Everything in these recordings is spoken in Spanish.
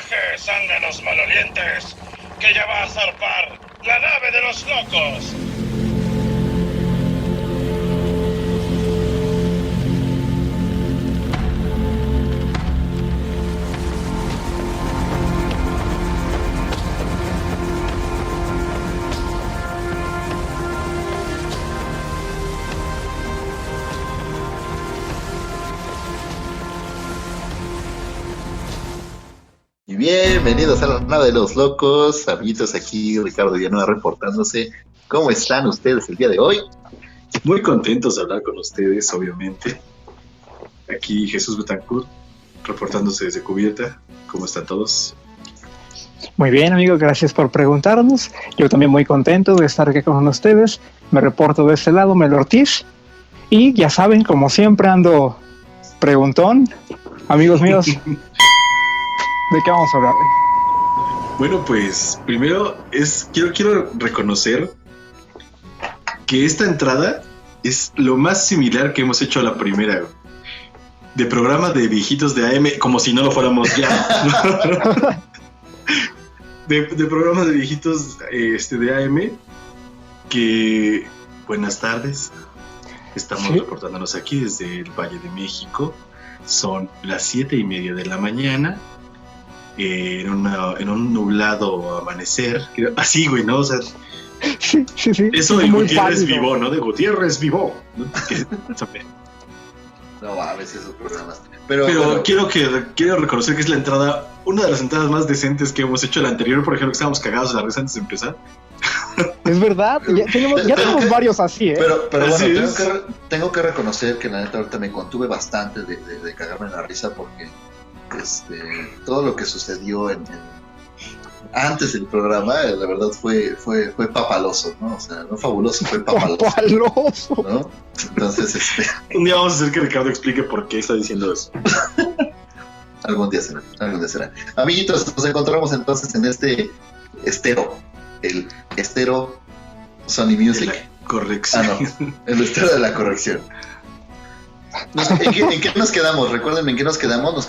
viaje, zánganos malolientes, que ya va a zarpar la nave de los locos. Bienvenidos a la nave de los locos, amiguitos, aquí Ricardo Villanueva reportándose. ¿Cómo están ustedes el día de hoy? Muy contentos de hablar con ustedes, obviamente. Aquí Jesús Betancourt, reportándose desde Cubierta. ¿Cómo están todos? Muy bien, amigo, gracias por preguntarnos. Yo también muy contento de estar aquí con ustedes. Me reporto de este lado, Mel Ortiz. Y ya saben, como siempre ando preguntón. Amigos míos, ¿de qué vamos a hablar? Bueno, pues primero quiero reconocer que esta entrada es lo más similar que hemos hecho a la primera, de programa de viejitos de AM, como si no lo fuéramos ya. de programa de viejitos de AM, que buenas tardes. Estamos reportándonos aquí desde el Valle de México. Son las 7:30 de la mañana. En un nublado amanecer, así, güey, ¿no? O sea, sí. Eso de Gutiérrez Vivó, ¿no? De Gutiérrez Vivó, ¿no? No, a veces esos programas. Pero bueno, quiero reconocer que es la entrada, una de las entradas más decentes que hemos hecho. La anterior, por ejemplo, que estábamos cagados de la risa antes de empezar. Es verdad, ya tenemos varios así, ¿eh? Pero así bueno, es. tengo que reconocer que la neta ahorita me contuve bastante de cagarme en la risa porque todo lo que sucedió antes del programa, la verdad fue papaloso, ¿no? O sea, no fabuloso, fue papaloso, ¿no? Entonces, un día vamos a hacer que Ricardo explique por qué está diciendo eso. algún día será. Amiguitos, nos encontramos entonces en este el estero Sony Music. Corrección. El estero de la corrección. ¿En qué nos quedamos? Recuérdenme en qué nos quedamos.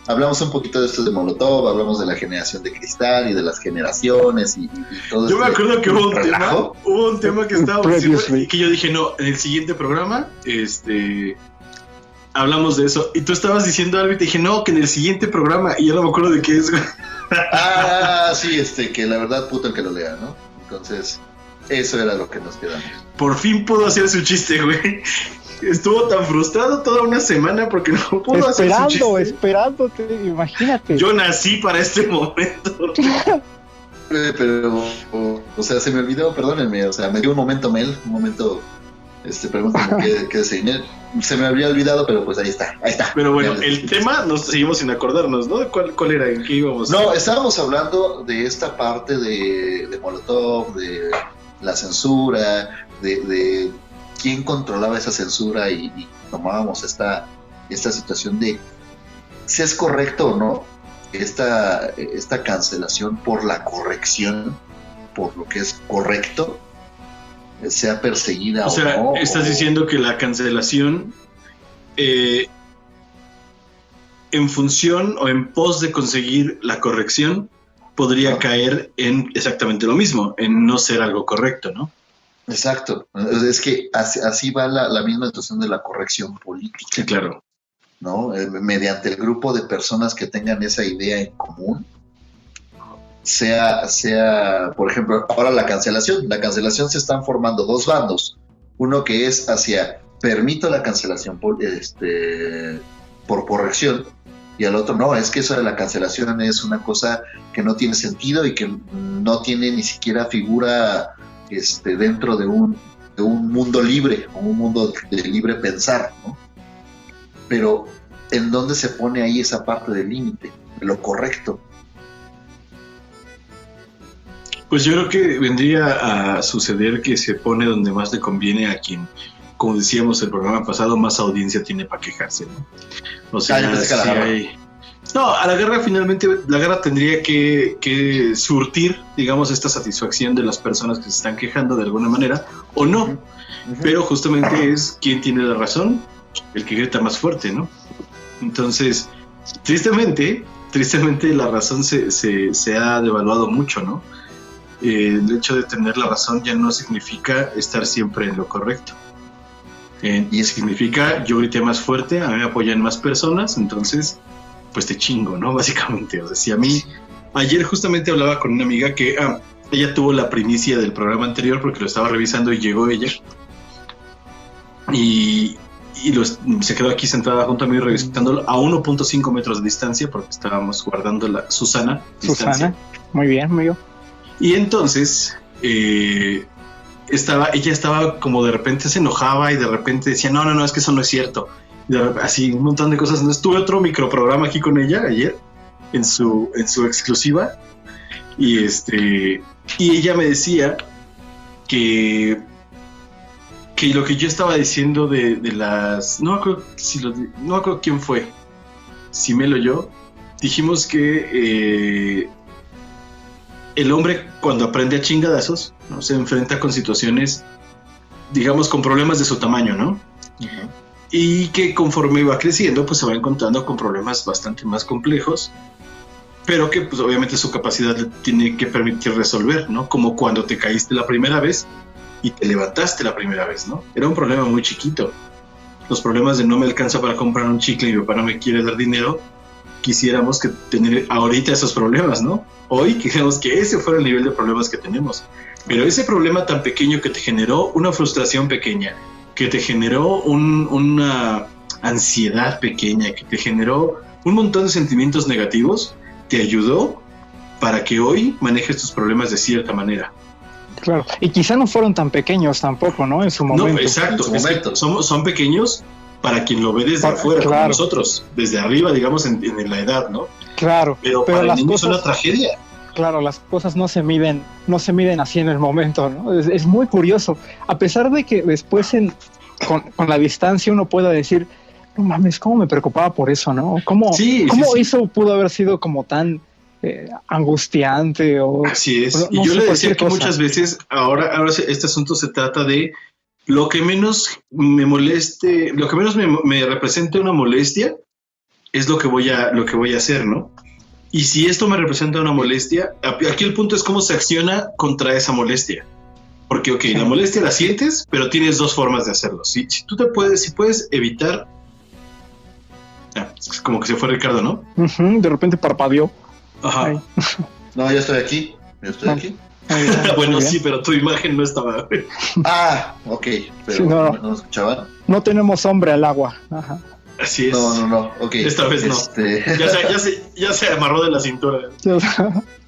Hablamos un poquito de esto de Molotov, hablamos de la generación de cristal y de las generaciones y todo. Yo me acuerdo que hubo un tema que estábamos diciendo y que yo dije, no, en el siguiente programa, hablamos de eso. Y tú estabas diciendo algo y te dije, no, que en el siguiente programa, y yo no me acuerdo de qué es. Sí, que la verdad, puto el que lo lea, ¿no? Entonces, eso era lo que nos quedamos. Por fin pudo hacer su chiste, güey. Estuvo tan frustrado toda una semana porque no pudo hacer su chiste. Esperándote, imagínate. Yo nací para este momento. Pero, o sea, se me olvidó, perdónenme, o sea, me dio un momento, pregúntame qué designé. Se me había olvidado, pero pues ahí está. Pero bueno, el tema nos seguimos sin acordarnos, ¿no? ¿Cuál era? ¿En qué íbamos? No, estábamos hablando de esta parte de Molotov, de la censura, de quién controlaba esa censura y tomábamos esta situación de si es correcto o no esta cancelación por la corrección, por lo que es correcto, sea perseguida o no. O sea, estás diciendo que la cancelación en función o en pos de conseguir la corrección podría caer en exactamente lo mismo, en no ser algo correcto, ¿no? Exacto, es que así va la misma situación de la corrección política. Sí, claro. ¿No? Mediante el grupo de personas que tengan esa idea en común, sea, por ejemplo, ahora la cancelación se están formando dos bandos, uno que es hacia permito la cancelación por corrección, y al otro no, es que eso de la cancelación es una cosa que no tiene sentido y que no tiene ni siquiera figura dentro de un mundo libre, un mundo de libre pensar, ¿no? Pero ¿en dónde se pone ahí esa parte del límite, de lo correcto? Pues yo creo que vendría a suceder que se pone donde más le conviene a quien, como decíamos el programa pasado, más audiencia tiene para quejarse, ¿no? O sea, si hay... No, a la guerra finalmente, la guerra tendría que surtir, digamos, esta satisfacción de las personas que se están quejando de alguna manera, o no. Uh-huh. Pero justamente es quien tiene la razón, el que grita más fuerte, ¿no? Entonces, tristemente, tristemente la razón se ha devaluado mucho, ¿no? El hecho de tener la razón ya no significa estar siempre en lo correcto. Y significa, yo grité más fuerte, a mí me apoyan más personas, entonces, pues te chingo, ¿no? Básicamente, o sea, si a mí... Ayer justamente hablaba con una amiga que ella tuvo la primicia del programa anterior porque lo estaba revisando y llegó ella. Y se quedó aquí sentada junto a mí revisándolo a 1.5 metros de distancia porque estábamos guardando la Susana. Muy bien, amigo. Y entonces ella estaba como de repente se enojaba y de repente decía no, es que eso no es cierto. Y así un montón de cosas. Entonces tuve otro microprograma aquí con ella ayer en su exclusiva y ella me decía que lo que yo estaba diciendo de las... No me acuerdo quién fue, si Melo o yo, dijimos que el hombre cuando aprende a chingadazos, ¿no? Se enfrenta con situaciones, digamos, con problemas de su tamaño, ¿no? Uh-huh. Y que conforme va creciendo, pues se va encontrando con problemas bastante más complejos, pero que pues obviamente su capacidad le tiene que permitir resolver, ¿no? Como cuando te caíste la primera vez y te levantaste la primera vez, ¿no? Era un problema muy chiquito. Los problemas de no me alcanza para comprar un chicle y mi papá no me quiere dar dinero, quisiéramos que tener ahorita esos problemas, ¿no? Hoy quisiéramos que ese fuera el nivel de problemas que tenemos. Pero ese problema tan pequeño que te generó una frustración pequeña, que te generó una ansiedad pequeña, que te generó un montón de sentimientos negativos, te ayudó para que hoy manejes tus problemas de cierta manera. Claro, y quizá no fueron tan pequeños tampoco, ¿no? En su momento. No, exacto, son pequeños para quien lo ve desde afuera, claro, como nosotros, desde arriba, digamos, en la edad, ¿no? Claro, pero para el niño es una tragedia. Claro, las cosas no se miden así en el momento, ¿no? Es muy curioso, a pesar de que después con la distancia uno pueda decir, no mames, ¿cómo me preocupaba por eso, no? ¿Cómo eso pudo haber sido como tan angustiante? Así es, y yo le decía que muchas veces, ahora este asunto se trata de lo que menos me moleste, lo que menos me represente una molestia, es lo que voy a hacer, ¿no? Y si esto me representa una molestia, aquí el punto es cómo se acciona contra esa molestia. Porque, ok, la molestia la sientes, pero tienes dos formas de hacerlo. Si puedes evitar... es como que se fue Ricardo, ¿no? Uh-huh, de repente parpadeó. Ajá. Ay. No, yo estoy aquí. Aquí. Bueno, sí, pero tu imagen no estaba. Ok. Pero sí, no escuchaba. No tenemos hombre al agua. Ajá. Así es. No. Ok. Esta vez no. Ya se amarró de la cintura.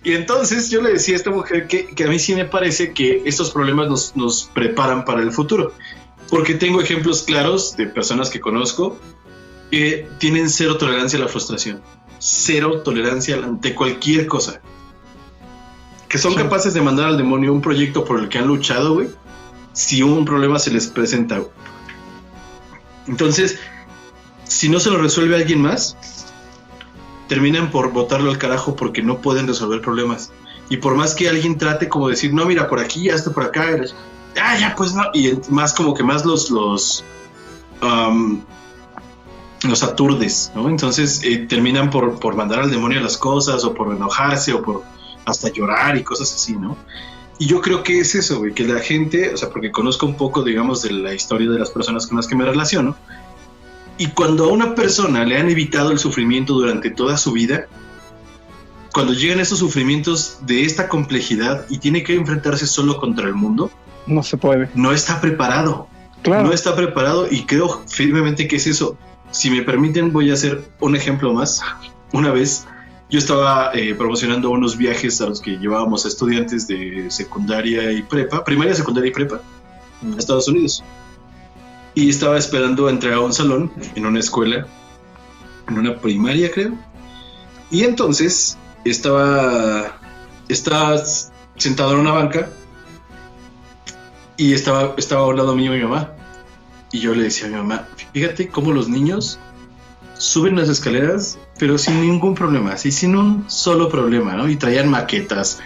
Y entonces yo le decía a esta mujer que a mí sí me parece que estos problemas nos preparan para el futuro. Porque tengo ejemplos claros de personas que conozco que tienen cero tolerancia a la frustración. Cero tolerancia ante cualquier cosa. Que son capaces de mandar al demonio un proyecto por el que han luchado, güey, si un problema se les presenta, güey. Entonces, si no se lo resuelve alguien más, terminan por botarlo al carajo porque no pueden resolver problemas. Y por más que alguien trate como decir, no, mira, por aquí, hasta por acá, ya, pues no. Y más como que más los aturdes, ¿no? Entonces terminan por mandar al demonio las cosas, o por enojarse, o por hasta llorar y cosas así, ¿no? Y yo creo que es eso, güey, que la gente, o sea, porque conozco un poco, digamos, de la historia de las personas con las que me relaciono, y cuando a una persona le han evitado el sufrimiento durante toda su vida, cuando llegan esos sufrimientos de esta complejidad y tiene que enfrentarse solo contra el mundo, no se puede. No está preparado. Claro. No está preparado, y creo firmemente que es eso. Si me permiten, voy a hacer un ejemplo más. Una vez yo estaba promocionando unos viajes a los que llevábamos a estudiantes de secundaria y prepa, primaria, secundaria y prepa, a Estados Unidos. Y estaba esperando entrar a un salón en una escuela, en una primaria, creo. Y entonces estaba sentado en una banca y estaba a un lado mío mi mamá. Y yo le decía a mi mamá, fíjate cómo los niños suben las escaleras, pero sin ningún problema, así sin un solo problema, ¿no? Y traían maquetas,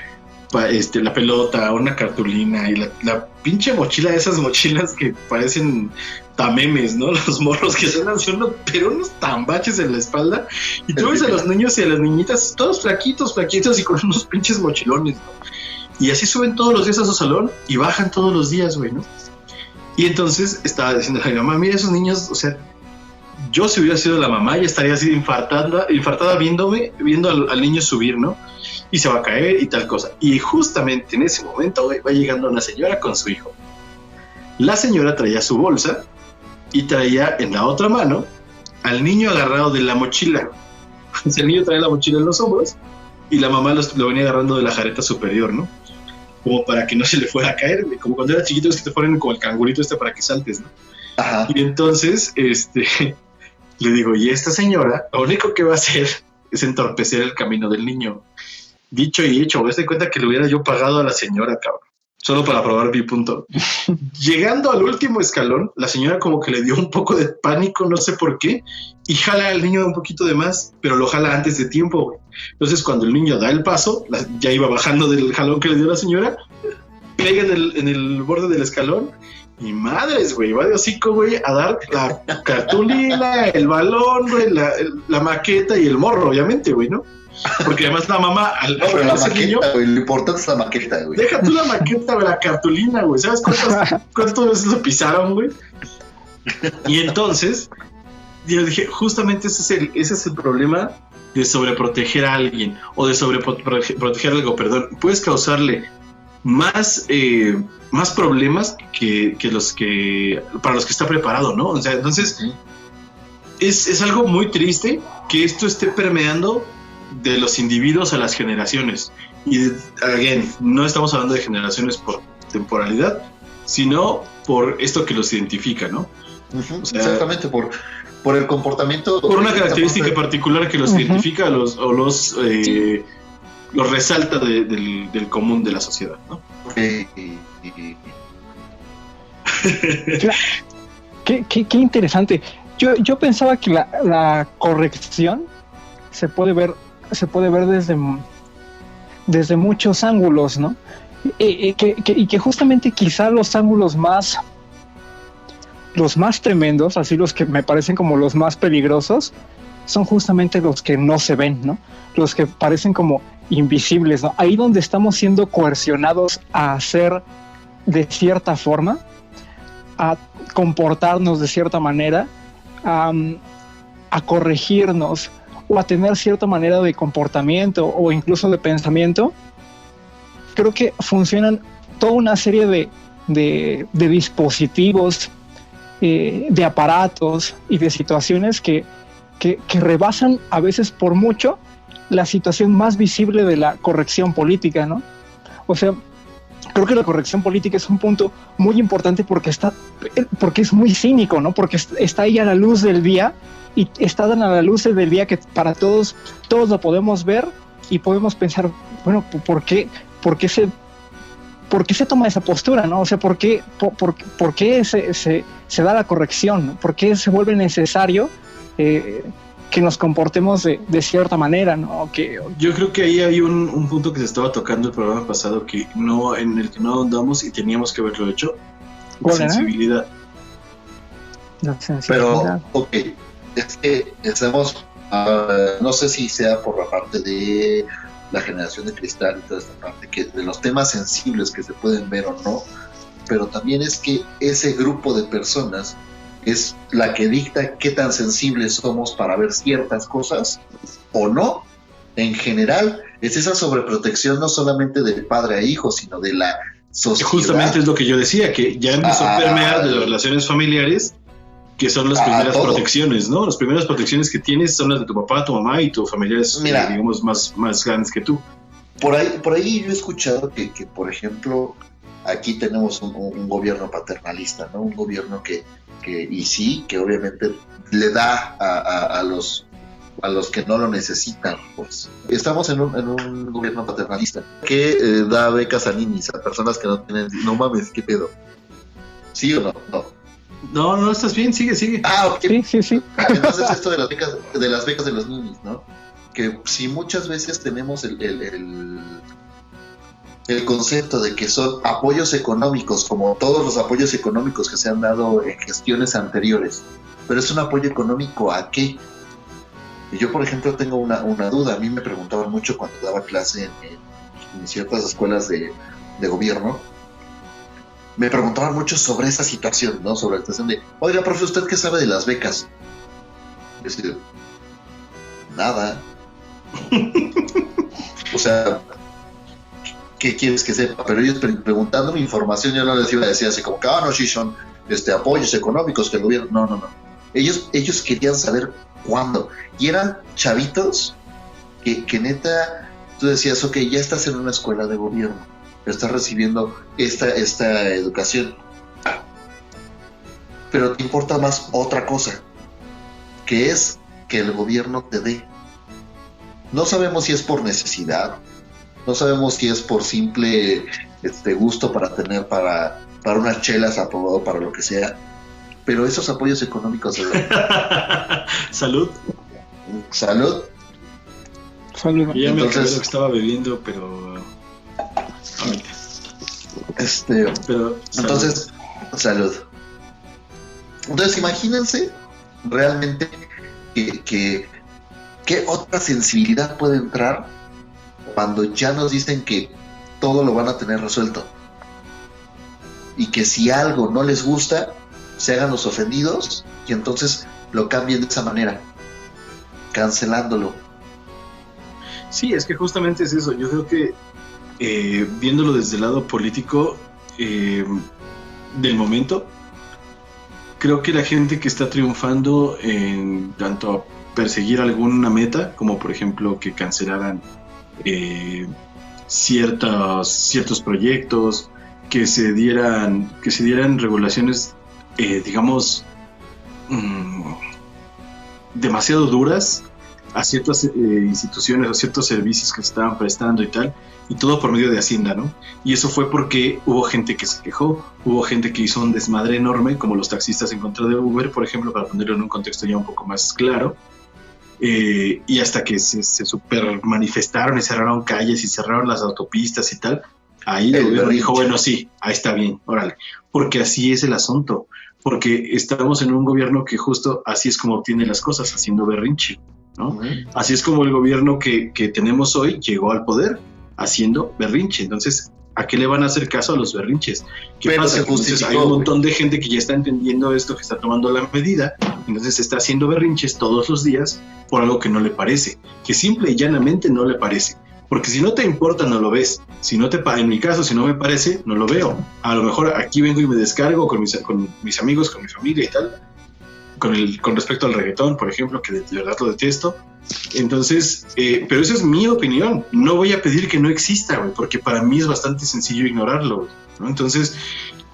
la pelota, una cartulina y la pinche mochila, esas mochilas que parecen tamemes, ¿no? Los morros que son así, pero unos tambaches en la espalda, y tú ves a los niños y a las niñitas todos flaquitos y con unos pinches mochilones, ¿no? Y así suben todos los días a su salón y bajan todos los días, güey, ¿no? Y entonces estaba diciendo a mi mamá, mira esos niños, o sea, yo si hubiera sido la mamá ya estaría así infartada viendo al niño subir, ¿no? Y se va a caer y tal cosa. Y justamente en ese momento, güey, va llegando una señora con su hijo. La señora traía su bolsa y traía en la otra mano al niño agarrado de la mochila. El niño traía la mochila en los hombros y la mamá lo venía agarrando de la jareta superior, ¿no? Como para que no se le fuera a caer, güey. Como cuando era chiquito, es que te ponen como el cangurito para que saltes, ¿no? Ajá. Y entonces, le digo, y esta señora, lo único que va a hacer es entorpecer el camino del niño. Dicho y hecho, me doy cuenta que le hubiera yo pagado a la señora, cabrón. Solo para probar mi punto. Llegando al último escalón, la señora como que le dio un poco de pánico, no sé por qué, y jala al niño un poquito de más, pero lo jala antes de tiempo, güey. Entonces cuando el niño da el paso, ya iba bajando del jalón que le dio la señora, pega en el borde del escalón, y madres, güey, va de hocico, güey, a dar la cartulina, el balón, güey, la maqueta y el morro, obviamente, güey, ¿no? Porque además la mamá No, pero la maqueta, güey, lo importante es la maqueta, güey. Deja tú la maqueta, güey, la cartulina, güey. ¿Sabes cuántas veces lo pisaron, güey? Y entonces, yo dije, justamente ese es el problema de sobreproteger a alguien, o de sobreproteger algo, perdón. Puedes causarle más problemas que para los que está preparado, ¿no? O sea, entonces, es algo muy triste que esto esté permeando de los individuos a las generaciones. Y again, no estamos hablando de generaciones por temporalidad, sino por esto que los identifica, ¿no? Uh-huh, o sea, exactamente, por el comportamiento, por una característica particular que los identifica los resalta del común de la sociedad, ¿no? Qué interesante. Yo pensaba que la corrección se puede ver desde muchos ángulos, ¿no? Y que justamente quizá los ángulos los más tremendos, así los que me parecen como los más peligrosos, son justamente los que no se ven, ¿no? Los que parecen como invisibles, ¿no? Ahí donde estamos siendo coercionados a hacer de cierta forma, a comportarnos de cierta manera, a corregirnos, o a tener cierta manera de comportamiento o incluso de pensamiento. Creo que funcionan toda una serie de dispositivos, de aparatos y de situaciones que rebasan a veces por mucho la situación más visible de la corrección política, ¿no? O sea, creo que la corrección política es un punto muy importante porque es muy cínico, ¿no? Porque está ahí a la luz del día, y está a la luz del día que para todos lo podemos ver y podemos pensar, bueno, ¿por qué se toma esa postura, ¿no? O sea, ¿por qué se da la corrección, ¿no? ¿Por qué se vuelve necesario que nos comportemos de cierta manera, ¿no? Yo creo que ahí hay un punto que se estaba tocando el programa pasado en el que no ahondamos y teníamos que haberlo hecho. La sensibilidad. Pero, ok, es que estamos, no sé si sea por la parte de la generación de cristal y toda esta parte, que de los temas sensibles que se pueden ver o no, pero también es que ese grupo de personas es la que dicta qué tan sensibles somos para ver ciertas cosas o no. En general, es esa sobreprotección no solamente del padre a hijo, sino de la sociedad. Justamente es lo que yo decía, que ya empezó a permear de las relaciones familiares, que son las primeras protecciones, ¿no? Las primeras protecciones que tienes son las de tu papá, tu mamá y tus familiares, digamos, más grandes que tú. Por ahí yo he escuchado que por ejemplo, aquí tenemos un gobierno paternalista, ¿no? Un gobierno que obviamente le da a los que no lo necesitan, pues. Estamos en un gobierno paternalista que da becas a niños, a personas que no tienen... No mames, ¿qué pedo? ¿Sí o no? No, estás bien, sigue. Ok. Sí. Entonces esto de las becas de los niños, ¿no? Que si muchas veces tenemos el concepto de que son apoyos económicos, como todos los apoyos económicos que se han dado en gestiones anteriores. Pero es un apoyo económico ¿a qué? Y yo, por ejemplo, tengo una duda. A mí me preguntaban mucho cuando daba clase en ciertas escuelas de gobierno. Me preguntaban mucho sobre esa situación, ¿no? Sobre la situación de, oiga, profe, ¿usted qué sabe de las becas? Y decía, nada. O sea, ¿qué quieres que sepa? Pero ellos preguntándome información, yo no les iba a decir así como que, no, sí son apoyos económicos que el gobierno... No. Ellos querían saber cuándo. Y eran chavitos que neta, tú decías, ok, ya estás en una escuela de gobierno, estás recibiendo esta educación, pero te importa más otra cosa, que es que el gobierno te dé. No sabemos si es por necesidad, no sabemos si es por simple gusto para tener para unas chelas aprobado para lo que sea, pero esos apoyos económicos Salud. Salud. Salud. Ya me acabé Entonces, lo que estaba bebiendo, pero ahorita. Pero entonces, salud. Entonces, imagínense realmente que qué otra sensibilidad puede entrar cuando ya nos dicen que todo lo van a tener resuelto. Y que si algo no les gusta, se hagan los ofendidos y entonces lo cambien de esa manera, cancelándolo. Sí, es que justamente es eso. Yo creo que viéndolo desde el lado político del momento, creo que la gente que está triunfando en tanto a perseguir alguna meta, como por ejemplo que cancelaran ciertos proyectos, que se dieran regulaciones, digamos, demasiado duras a ciertas instituciones o ciertos servicios que se estaban prestando y tal, y todo por medio de Hacienda, ¿no? Y eso fue porque hubo gente que se quejó, hubo gente que hizo un desmadre enorme, como los taxistas en contra de Uber, por ejemplo, para ponerlo en un contexto ya un poco más claro, y hasta que se super manifestaron y cerraron calles y cerraron las autopistas y tal, ahí el gobierno dijo, bueno, sí, ahí está bien, órale, porque así es el asunto, porque estamos en un gobierno que justo así es como obtiene las cosas, haciendo berrinche, ¿no? Uh-huh. Así es como el gobierno que tenemos hoy llegó al poder, haciendo berrinche. Entonces, ¿a qué le van a hacer caso a los berrinches? ¿Qué pero pasa? Entonces, hay un montón de gente que ya está entendiendo esto, que está tomando la medida, entonces está haciendo berrinches todos los días por algo que no le parece, que simple y llanamente no le parece. Porque si no te importa, no lo ves. Si no en mi caso, si no me parece, no lo veo. A lo mejor aquí vengo y me descargo con mis amigos, con mi familia y tal. Con respecto al reggaetón, por ejemplo, que de verdad lo detesto. Entonces, pero esa es mi opinión. No voy a pedir que no exista, güey, porque para mí es bastante sencillo ignorarlo, ¿no? Entonces,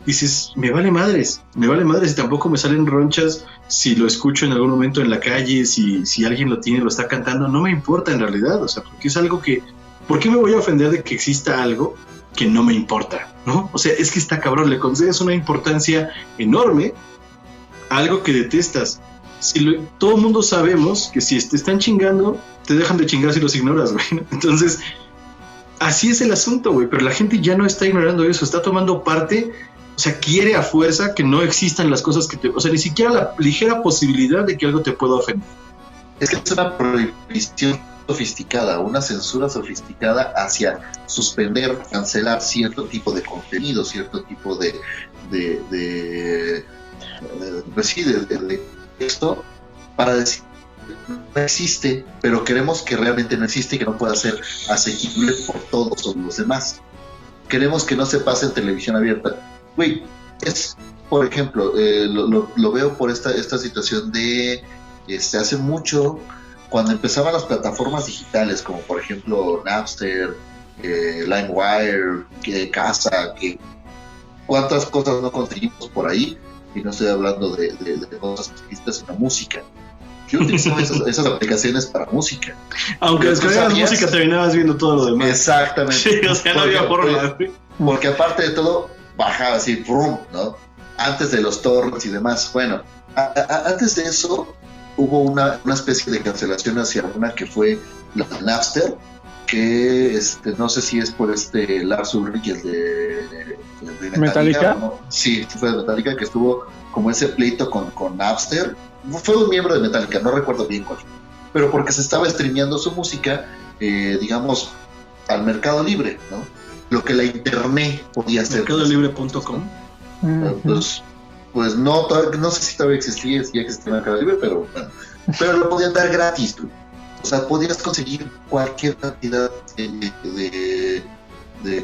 dices, me vale madres, y tampoco me salen ronchas si lo escucho en algún momento en la calle, si alguien lo tiene, lo está cantando, no me importa en realidad, o sea, porque es algo que, ¿por qué me voy a ofender de que exista algo que no me importa, ¿no? O sea, es que está cabrón, le concedes una importancia enorme a algo que detestas. Todo el mundo sabemos que si te están chingando, te dejan de chingar si los ignoras, güey. Entonces, así es el asunto, güey, pero la gente ya no está ignorando eso, está tomando parte. O sea, quiere a fuerza que no existan las cosas que o sea, ni siquiera la ligera posibilidad de que algo te pueda ofender. Es que es una prohibición sofisticada, una censura sofisticada hacia suspender, cancelar cierto tipo de contenido, cierto tipo de texto, para decir no existe, pero queremos que realmente no existe y que no pueda ser asequible por todos los demás. Queremos que no se pase en televisión abierta. Güey, es, por ejemplo, lo veo por esta situación de hace mucho, cuando empezaban las plataformas digitales, como por ejemplo Napster, LimeWire, Casa, que cuántas cosas no conseguimos por ahí, y no estoy hablando de cosas específicas, sino música. Yo utilizaba esas aplicaciones para música. Aunque descargabas música, terminabas viendo todo lo demás. Exactamente. Sí, o sea, no había forma. Porque aparte de todo, bajaba así, ¡prum!, ¿no? Antes de los torrents y demás. Bueno, antes de eso hubo una especie de cancelación hacia una que fue la de Napster, que no sé si es por Lars Ulrich, el de ¿Metallica? ¿no? Sí, fue de Metallica, que estuvo como ese pleito con Napster. Fue un miembro de Metallica, no recuerdo bien cuál, pero porque se estaba streameando su música, digamos, al mercado libre, ¿no? Lo que la internet podía hacer. Mercadolibre.com. Pues no sé si todavía existía, si ya existía Mercado Libre, pero bueno, pero lo podían dar gratis, tú. O sea, podías conseguir cualquier cantidad de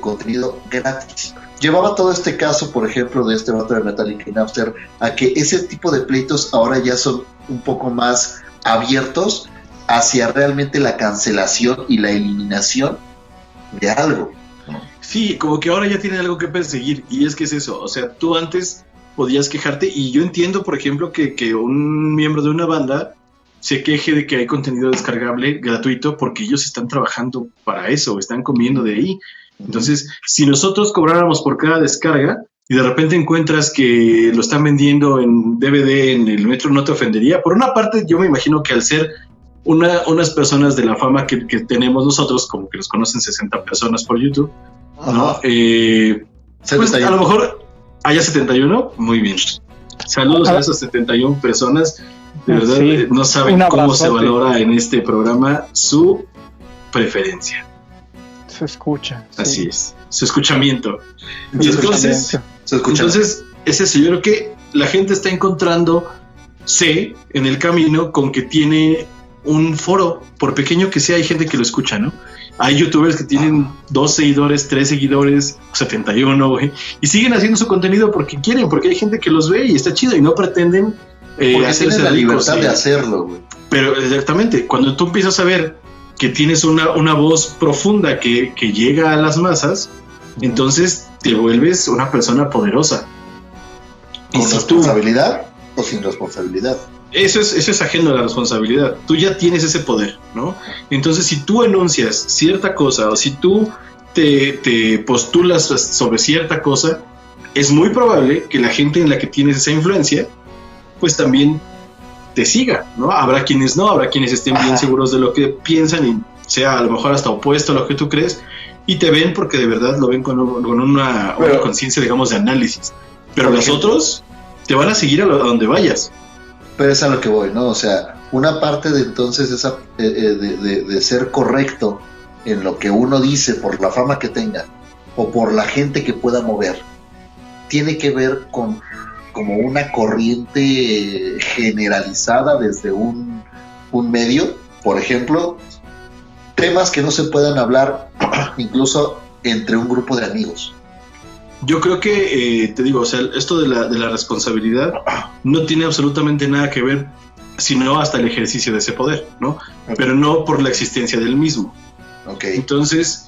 contenido gratis. Llevaba todo este caso, por ejemplo, de este vato de Metallica y Napster, a que ese tipo de pleitos ahora ya son un poco más abiertos hacia realmente la cancelación y la eliminación de algo, ¿no? Sí, como que ahora ya tienen algo que perseguir, y es que es eso, o sea, tú antes podías quejarte, y yo entiendo, por ejemplo, que un miembro de una banda se queje de que hay contenido descargable gratuito porque ellos están trabajando para eso, están comiendo de ahí. Entonces, si nosotros cobráramos por cada descarga y de repente encuentras que lo están vendiendo en DVD en el metro, ¿no te ofendería? Por una parte, yo me imagino que al ser unas personas de la fama que tenemos nosotros, como que nos conocen 60 personas por YouTube, ¿no? Pues a lo mejor haya 71, muy bien. Saludos a esas 71 personas. De verdad, sí, no saben cómo se valora en este programa su preferencia. Se escucha. Así es, su escuchamiento. Y entonces, es eso. Yo creo que la gente está encontrándose en el camino con que tiene un foro, por pequeño que sea, hay gente que lo escucha, ¿no? Hay youtubers que tienen 2 seguidores, 3 seguidores, 71, güey, y siguen haciendo su contenido porque quieren, porque hay gente que los ve y está chido y no pretenden hacerse la libertad de hacerlo, güey. Pero exactamente, cuando tú empiezas a ver que tienes una voz profunda que llega a las masas, entonces te vuelves una persona poderosa. ¿Con responsabilidad o sin responsabilidad? Eso es ajeno a la responsabilidad. Tú ya tienes ese poder, ¿no? Entonces, si tú enuncias cierta cosa o si tú te postulas sobre cierta cosa, es muy probable que la gente en la que tienes esa influencia, pues también te siga, ¿no? Habrá quienes no, habrá quienes estén bien seguros de lo que piensan y sea a lo mejor hasta opuesto a lo que tú crees y te ven porque de verdad lo ven con una conciencia, digamos, de análisis. Pero los otros te van a seguir a donde vayas. Pero es a lo que voy, ¿no? O sea, una parte de entonces esa de ser correcto en lo que uno dice por la fama que tenga o por la gente que pueda mover, tiene que ver con como una corriente generalizada desde un medio, por ejemplo, temas que no se puedan hablar incluso entre un grupo de amigos. Yo creo que, te digo, o sea, esto de la responsabilidad no tiene absolutamente nada que ver, sino hasta el ejercicio de ese poder, ¿no? Okay. Pero no por la existencia del mismo. Okay. Entonces,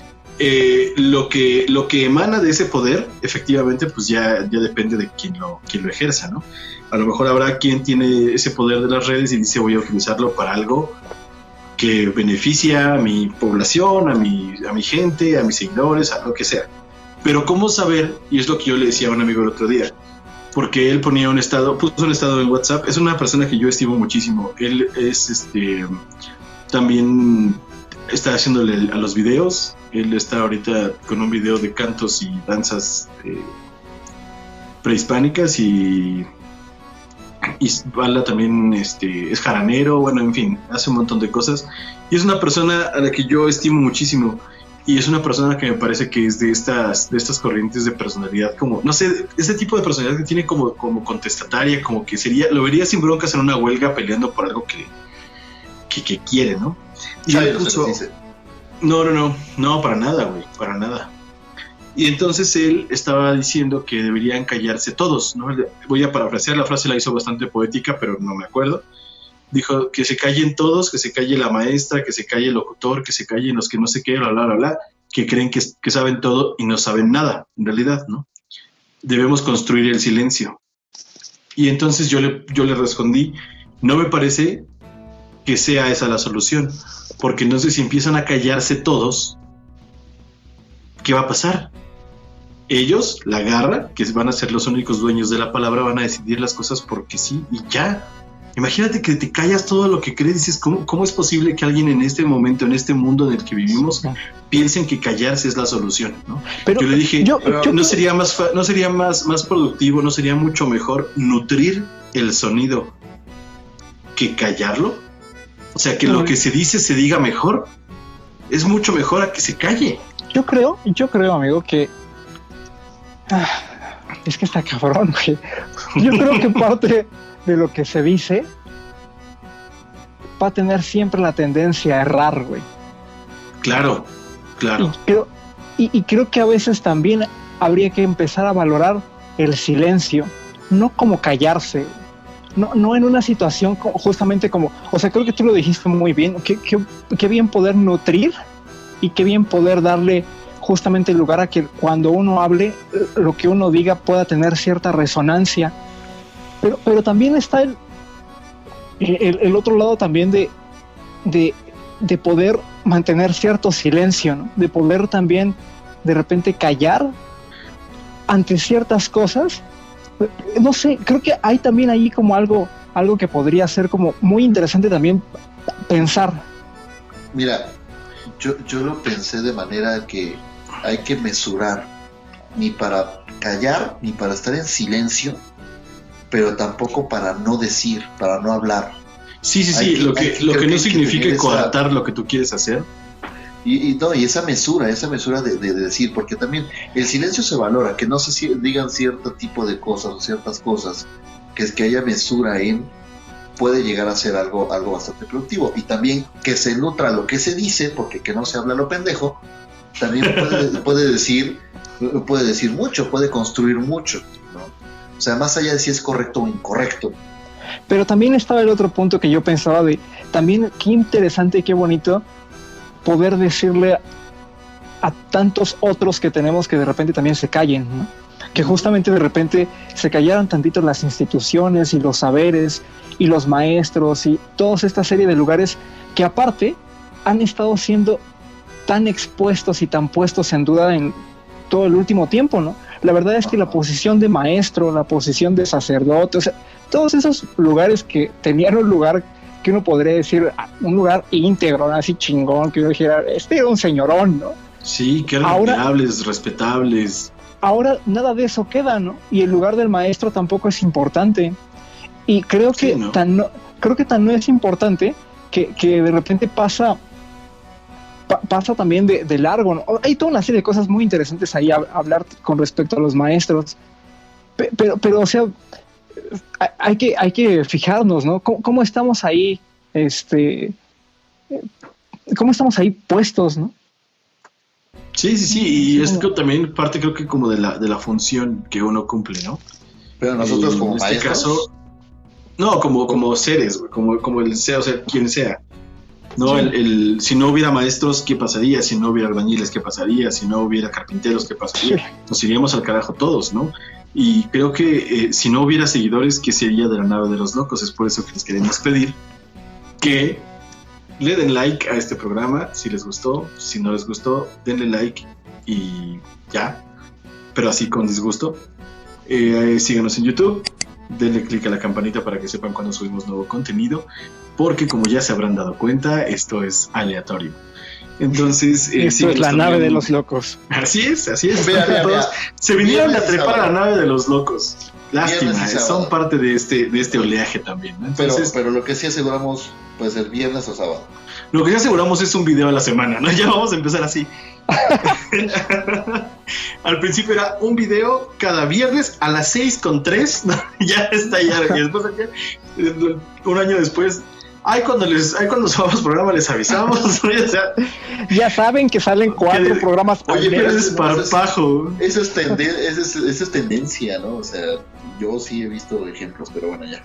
lo que emana de ese poder, efectivamente, pues ya depende de quién lo ejerza, ¿no? A lo mejor habrá quien tiene ese poder de las redes y dice, voy a utilizarlo para algo que beneficia a mi población, a mi gente, a mis seguidores, a lo que sea. Pero ¿cómo saber? Y es lo que yo le decía a un amigo el otro día, porque él puso un estado en WhatsApp. Es una persona que yo estimo muchísimo. Él es también está haciéndole a los videos. Él está ahorita con un video de cantos y danzas prehispánicas y baila también, es jaranero, bueno, en fin, hace un montón de cosas. Y es una persona a la que yo estimo muchísimo. Y es una persona que me parece que es de estas corrientes de personalidad, como, no sé, ese tipo de personalidad que tiene como contestataria, como que lo vería sin broncas en una huelga peleando por algo que quiere, ¿no? Y él puso, no, para nada, güey, para nada. Y entonces él estaba diciendo que deberían callarse todos, ¿no? Voy a parafrasear, la frase la hizo bastante poética, pero no me acuerdo. Dijo que se callen todos, que se calle la maestra, que se calle el locutor, que se callen los que no sé qué, bla, que creen que saben todo y no saben nada, en realidad, ¿no? Debemos construir el silencio. Y entonces yo le respondí, no me parece que sea esa la solución, porque entonces si empiezan a callarse todos, ¿qué va a pasar? Ellos, la garra, que van a ser los únicos dueños de la palabra, van a decidir las cosas porque sí y ya. Imagínate que te callas todo lo que crees, dices, ¿cómo es posible que alguien en este momento, en este mundo en el que vivimos, piensen que callarse es la solución, ¿no? Pero yo le dije, yo ¿no sería más productivo, no sería mucho mejor nutrir el sonido que callarlo? O sea, que lo que se dice se diga mejor. Es mucho mejor a que se calle. Yo creo, amigo, que... es que está cabrón, güey. Yo creo que parte de lo que se dice va a tener siempre la tendencia a errar, güey. Claro. Y creo que a veces también habría que empezar a valorar el silencio, no como callarse, no en una situación justamente como, o sea, creo que tú lo dijiste muy bien, qué bien poder nutrir y qué bien poder darle justamente el lugar a que cuando uno hable, lo que uno diga pueda tener cierta resonancia, pero también está el otro lado también de poder mantener cierto silencio, ¿no? De poder también de repente callar ante ciertas cosas. No sé, creo que hay también ahí como algo que podría ser como muy interesante también pensar. Mira, yo lo pensé de manera que hay que mesurar, ni para callar, ni para estar en silencio, pero tampoco para no decir, para no hablar. Sí, lo que no significa coartar lo que tú quieres hacer. Y esa mesura de decir, porque también el silencio se valora, que no se digan cierto tipo de cosas o ciertas cosas, que haya mesura puede llegar a ser algo bastante productivo. Y también que se nutra lo que se dice, porque que no se habla lo pendejo, también puede decir mucho, puede construir mucho, ¿no? O sea, más allá de si es correcto o incorrecto. Pero también estaba el otro punto que yo pensaba también qué interesante y qué bonito poder decirle a tantos otros que tenemos que de repente también se callen, ¿no? Que justamente de repente se callaran tantito las instituciones y los saberes y los maestros y toda esta serie de lugares que aparte han estado siendo tan expuestos y tan puestos en duda en todo el último tiempo, ¿no? La verdad es que la posición de maestro, la posición de sacerdote, o sea, todos esos lugares que tenían un lugar que uno podría decir, un lugar íntegro, así chingón, que uno dijera, este era un señorón, ¿no? Sí, que eran admirables, respetables. Ahora nada de eso queda, ¿no? Y el lugar del maestro tampoco es importante. Y creo que creo que tan no es importante que de repente pasa también de largo, ¿no? Hay toda una serie de cosas muy interesantes ahí a hablar con respecto a los maestros, pero o sea, hay que fijarnos, ¿no? ¿Cómo estamos ahí, cómo estamos ahí puestos, ¿no? Sí, y es que también parte creo que como de la función que uno cumple, ¿no? Pero nosotros como en este maestros, caso, no, como seres, güey, como el sea, o sea, quien sea. No, Sí. si no hubiera maestros, ¿qué pasaría? Si no hubiera albañiles, ¿qué pasaría? Si no hubiera carpinteros, ¿qué pasaría? Sí. Nos iríamos al carajo todos, ¿no? Y creo que si no hubiera seguidores, ¿qué sería de la nave de los locos? Es por eso que les queremos pedir que le den like a este programa si les gustó. Si no les gustó, denle like y ya, pero así con disgusto. Síganos en YouTube, denle click a la campanita para que sepan cuando subimos nuevo contenido, porque como ya se habrán dado cuenta, esto es aleatorio. Entonces, esto es la nave de los locos. Así es. Vea. Se vinieron a Viernes y trepar a la sábado. nave de los locos. Lástima, Viernes y sábado. son parte de este oleaje también, ¿no? Entonces, pero lo que sí aseguramos puede ser viernes o sábado. lo que ya aseguramos es un video a la semana, ¿no? Ya vamos a empezar así. Al principio era un video cada viernes a las 6:03, ¿no? Ya está, ya. Y después, un año después, cuando subamos programa les avisamos, ¿no? O sea, Ya saben que salen 4 programas por Oye, mes. pero es esparpajo. Eso es tendencia, ¿no? O sea, yo sí he visto ejemplos, pero bueno, ya.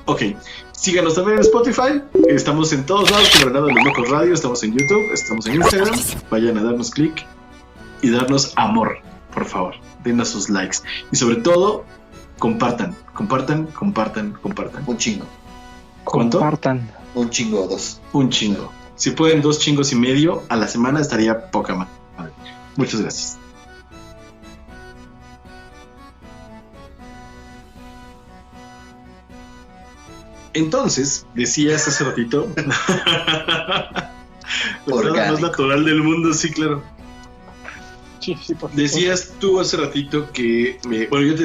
Ok, síganos también en Spotify. Estamos en todos lados como Granada de los Locos Radio. Estamos en YouTube, estamos en Instagram. Vayan a darnos click y darnos amor, por favor. Denos sus likes. Y sobre todo, compartan. Un chingo. ¿Cuánto? Compartan. Un chingo o dos. Un chingo. Si pueden 2 chingos y medio a la semana, estaría poca madre. Muchas gracias. Entonces, decías hace ratito... Orgánico. Más natural del mundo, sí, claro. Sí, por supuesto. Decías tú hace ratito que...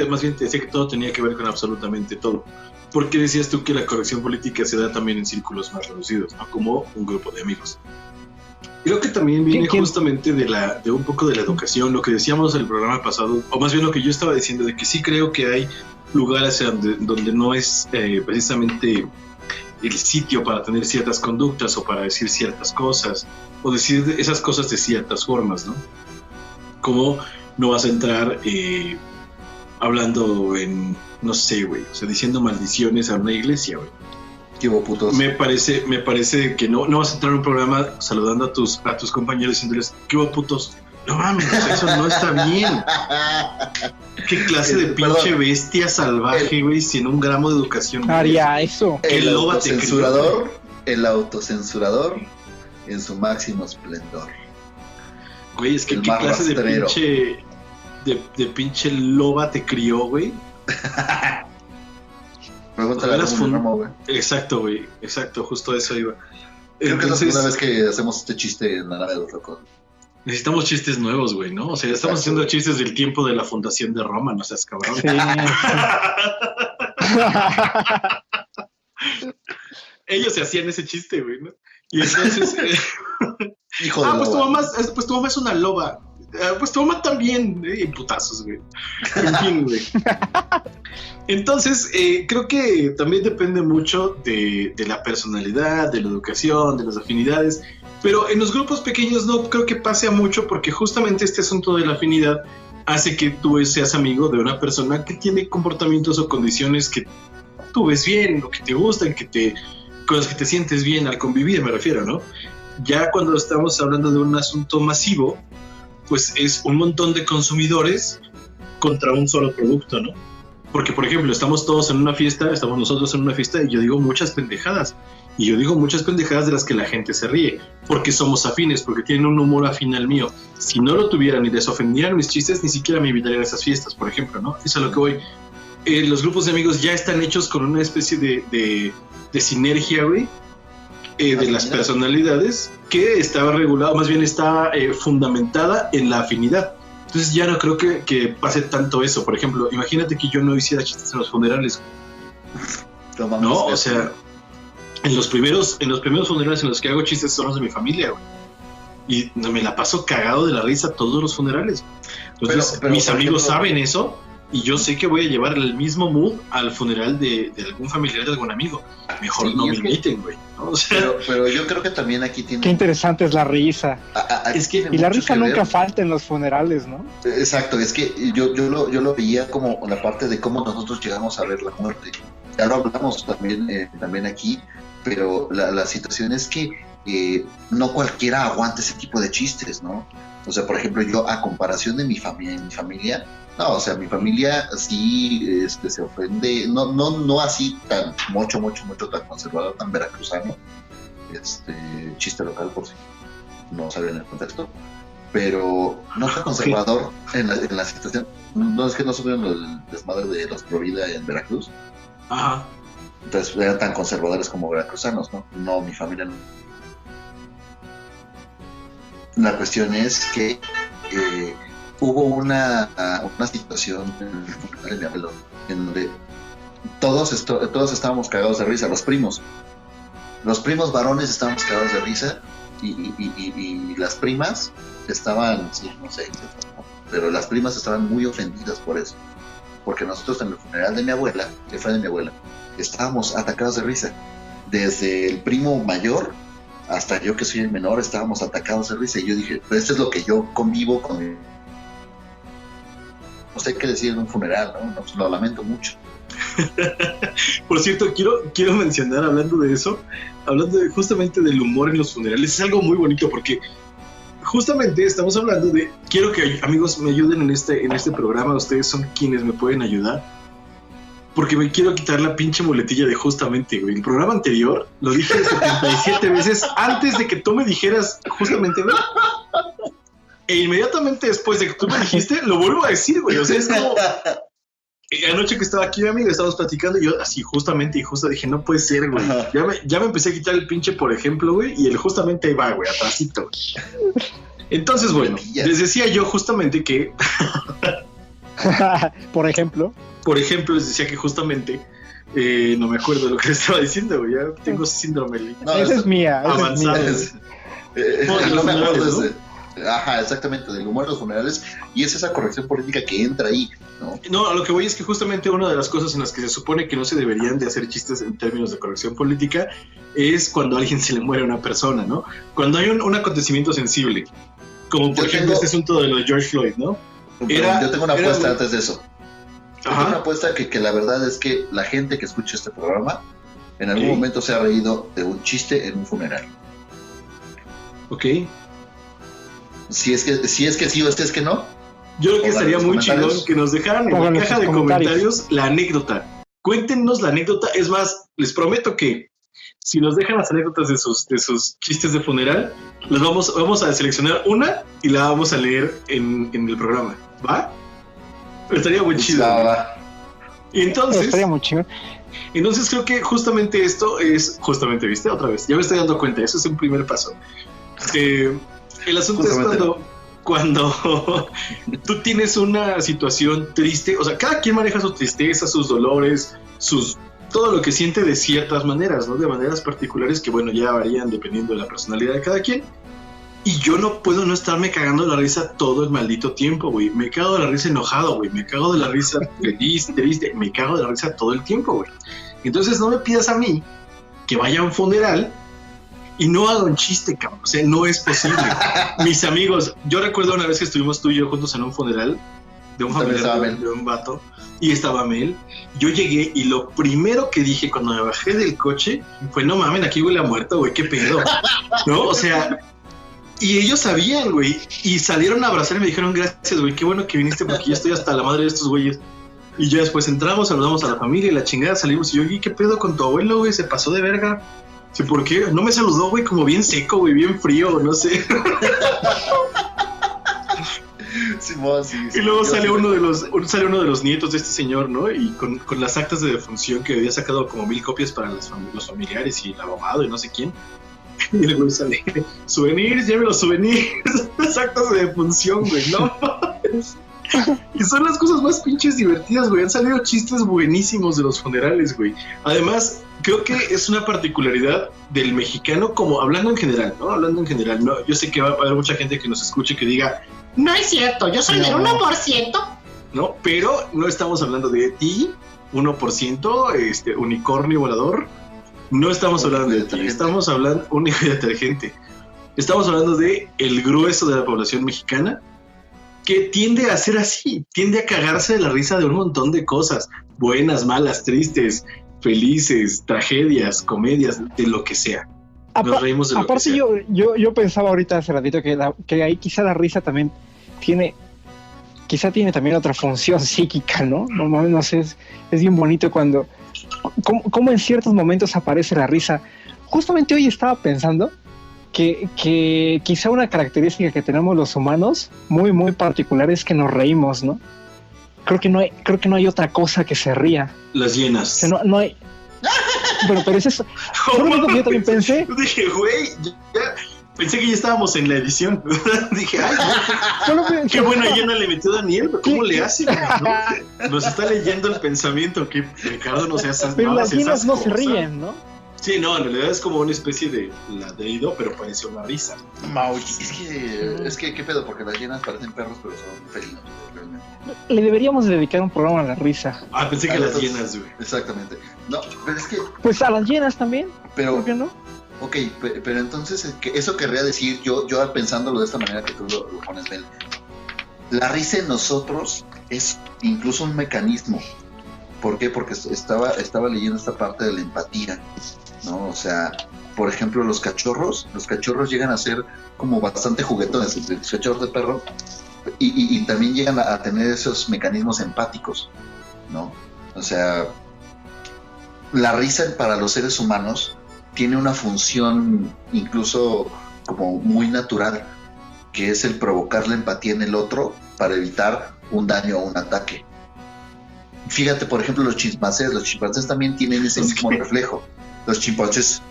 más bien te decía que todo tenía que ver con absolutamente todo. ¿Por qué decías tú que la corrección política se da también en círculos más reducidos, ¿no? Como un grupo de amigos? Creo que también viene justamente de un poco de la educación, lo que decíamos en el programa pasado, o más bien lo que yo estaba diciendo, de que sí creo que hay lugares donde no es precisamente el sitio para tener ciertas conductas o para decir ciertas cosas, o decir esas cosas de ciertas formas, ¿no? Como no vas a entrar hablando en, no sé, güey, o sea, diciendo maldiciones a una iglesia, güey. ¿Qué hubo, putos? Me parece que no vas a entrar a un programa saludando a tus compañeros diciéndoles, ¿qué hubo, putos? No mames, eso no está bien. ¿Qué clase de pinche bestia salvaje, güey, sin un gramo de educación? Haría eso. El autocensurador en su máximo esplendor. Güey, es que El qué más clase rastrero. de pinche loba te crió, güey. Pregúntale a Romo, güey. Exacto, güey, exacto, justo a eso iba. Creo que es la Entonces, segunda vez que hacemos este chiste en la nave de los locos. necesitamos chistes nuevos, güey, ¿no? O sea, ya estamos Exacto. haciendo chistes del tiempo de la fundación de Roma, no seas cabrón. Sí. Ellos se hacían ese chiste, güey, ¿no? Y entonces... Hijo de pues loba. tu mamá es una loba. Pues tu mamá también, putazos, güey. En fin, güey. Entonces, creo que también depende mucho de la personalidad, de la educación, de las afinidades. Pero en los grupos pequeños no creo que pase a mucho, porque justamente este asunto de la afinidad hace que tú seas amigo de una persona que tiene comportamientos o condiciones que tú ves bien, o que te gustan, con las que te sientes bien al convivir, me refiero, ¿no? Ya cuando estamos hablando de un asunto masivo, pues es un montón de consumidores contra un solo producto, ¿no? Porque, por ejemplo, estamos nosotros en una fiesta y yo digo muchas pendejadas. Y yo digo muchas pendejadas de las que la gente se ríe, porque somos afines, porque tienen un humor afín al mío. Si no lo tuvieran y les ofendieran mis chistes, ni siquiera me invitarían a esas fiestas, por ejemplo, ¿no? Eso es a lo que voy. Los grupos de amigos ya están hechos con una especie de sinergia, güey, de las personalidades que estaba regulado, más bien está fundamentada en la afinidad. Entonces ya no creo que pase tanto eso. Por ejemplo, imagínate que yo no hiciera chistes en los funerales, ¿no? O sea, en los primeros funerales en los que hago chistes son los de mi familia, güey. Y me la paso cagado de la risa todos los funerales. Entonces, pero, mis por amigos ejemplo, saben eso. Y yo sé que voy a llevar el mismo mood al funeral de algún familiar de algún amigo. Mejor Sí, no me es que- inviten, güey, ¿no? O sea, pero yo creo que también aquí Qué tiene... interesante es la risa. es que- Y la mucho risa que ver. nunca falta en los funerales, ¿no? Exacto, es que yo lo veía como la parte de cómo nosotros llegamos a ver la muerte. Ya lo hablamos también aquí, pero la situación es que no cualquiera aguanta ese tipo de chistes, ¿no? O sea, por ejemplo, yo a comparación de mi familia, no, o sea, mi familia sí se ofende, no así tan mucho tan conservador, tan veracruzano, chiste local por si no saben el contexto, pero no tan conservador en la situación. No es que no supieron el desmadre de los Provida en Veracruz, ajá. entonces eran tan conservadores como veracruzanos, ¿no? No, mi familia no. La cuestión es que hubo una situación en el funeral de mi abuelo en donde todos estábamos cagados de risa, los primos varones estábamos cagados de risa y las primas estaban, sí, no sé, pero las primas estaban muy ofendidas por eso, porque nosotros en el funeral de mi abuela, que fue de mi abuela, estábamos atacados de risa, desde el primo mayor hasta yo que soy el menor estábamos atacados de risa, y yo dije, pues esto es lo que yo convivo con mi... No sé qué decir en un funeral, ¿no? Pues lo lamento mucho. Por cierto, quiero mencionar, hablando justamente del humor en los funerales, es algo muy bonito porque justamente estamos hablando de, quiero que amigos me ayuden en este programa, ustedes son quienes me pueden ayudar, porque me quiero quitar la pinche muletilla de justamente, güey. El programa anterior lo dije 77 veces antes de que tú me dijeras justamente, güey. E inmediatamente después de que tú me dijiste, lo vuelvo a decir, güey. O sea, es como... anoche que estaba aquí, mi amigo, estábamos platicando y yo así justamente dije, no puede ser, güey. Ajá. Ya me empecé a quitar el pinche por ejemplo, güey, y el justamente ahí va, güey, atrásito. Entonces, bueno, les decía yo justamente que, Por ejemplo. les decía que justamente, no me acuerdo de lo que les estaba diciendo, güey, ya tengo síndrome No, esa es mía. Esa avanzado. es mía. No me acuerdo ¿no? de ese. Ajá, exactamente, del humor de los funerales, y es esa corrección política que entra ahí, ¿no? No, a lo que voy es que justamente una de las cosas en las que se supone que no se deberían de hacer chistes en términos de corrección política es cuando a alguien se le muere a una persona, ¿no? Cuando hay un acontecimiento sensible, como por ejemplo este asunto de lo de George Floyd, ¿no? Yo tengo una apuesta antes de eso. Ajá. Tengo una apuesta que la verdad es que la gente que escucha este programa en algún momento se ha reído de un chiste en un funeral. Ok. Si es que sí o si es que no. Yo creo que estaría muy chingón comentarios. que nos dejaran en Pónganlo la caja en de sus comentarios la anécdota. Cuéntenos la anécdota. Es más, les prometo que si nos dejan las anécdotas de sus chistes de funeral, las vamos a seleccionar una y la vamos a leer en el programa. ¿Va? Estaría muy chido. Va. Y entonces, Estaría muy chido. entonces creo que justamente esto es, justamente, ¿viste? Otra vez, ya me estoy dando cuenta, eso es un primer paso. El asunto Justamente. es cuando tú tienes una situación triste, o sea, cada quien maneja su tristeza, sus dolores, todo lo que siente de ciertas maneras, ¿no? De maneras particulares que, bueno, ya varían dependiendo de la personalidad de cada quien. Y yo no puedo no estarme cagando de la risa todo el maldito tiempo, güey. Me cago de la risa enojado, güey. Me cago de la risa feliz, triste. Me cago de la risa todo el tiempo, güey. Entonces no me pidas a mí que vaya a un funeral y no haga un chiste, cabrón. O sea, no es posible. Mis amigos, yo recuerdo una vez que estuvimos tú y yo juntos en un funeral de un familiar de un vato y estaba Mel. Yo llegué y lo primero que dije cuando me bajé del coche fue, no mames, aquí huele a muerto, güey, qué pedo. ¿No? O sea, y ellos sabían, güey, y salieron a abrazar y me dijeron, gracias, güey, qué bueno que viniste porque ya estoy hasta la madre de estos güeyes. Y ya después entramos, saludamos a la familia y la chingada, salimos y yo, ¿y qué pedo con tu abuelo, güey? Se pasó de verga. Sí, ¿por qué? No me saludó, güey, como bien seco, güey, bien frío, no sé. Sí, y luego sale uno de los nietos de este señor, ¿no? Y con las actas de defunción que había sacado como 1000 copias para los familiares y el abogado y no sé quién. Y luego sale, souvenirs, lleve los souvenirs, las actas de defunción, güey, ¿no? Y son las cosas más pinches divertidas, güey. Han salido chistes buenísimos de los funerales, güey. Además, creo que es una particularidad del mexicano, como hablando en general, ¿no? Hablando en general, ¿no? Yo sé que va a haber mucha gente que nos escuche que diga, no es cierto, yo soy del 1%. ¿No? Pero no estamos hablando de ti, 1%, unicornio volador. No estamos hablando de ti, estamos hablando, único detergente. Estamos hablando de el grueso de la población mexicana que tiende a ser así, tiende a cagarse de la risa de un montón de cosas, buenas, malas, tristes, felices, tragedias, comedias, de lo que sea. Nos reímos de lo que sea. Aparte yo pensaba ahorita hace ratito que ahí quizá la risa también tiene también otra función psíquica, ¿no? No sé, es bien bonito cuando cómo en ciertos momentos aparece la risa. Justamente hoy estaba pensando que quizá una característica que tenemos los humanos muy muy particular es que nos reímos, ¿no? Creo que no hay otra cosa que se ría. Las hienas. O sea, no hay. Bueno, pero es eso. Fue lo que yo también pensé. Dije, güey, pensé que ya estábamos en la edición. Dije, ay, qué buena llena le metió Daniel. ¿Cómo le hace? ¿No? Nos está leyendo el pensamiento. Que Ricardo no seas así. Pero las hienas no se ríen, ¿no? Sí, no, en realidad es como una especie de ladrido, pero parece una risa. Es que, ¿qué pedo? Porque las hienas parecen perros, pero son felinos, realmente. Le deberíamos dedicar un programa a la risa. Ah, pensé que las hienas, güey. Exactamente. No, pero es que... Pues a las hienas también, pero, ¿por qué no? Ok, pero entonces, eso querría decir, yo pensándolo de esta manera que tú lo pones, Mel, la risa en nosotros es incluso un mecanismo. ¿Por qué? Porque estaba leyendo esta parte de la empatía, ¿no? O sea, por ejemplo, los cachorros llegan a ser como bastante juguetones, los cachorros de perro, y también llegan a tener esos mecanismos empáticos, ¿no? O sea, la risa para los seres humanos tiene una función incluso como muy natural, que es el provocar la empatía en el otro para evitar un daño o un ataque. fíjate, por ejemplo, los chimpancés también tienen ese mismo reflejo. Los chimpancés.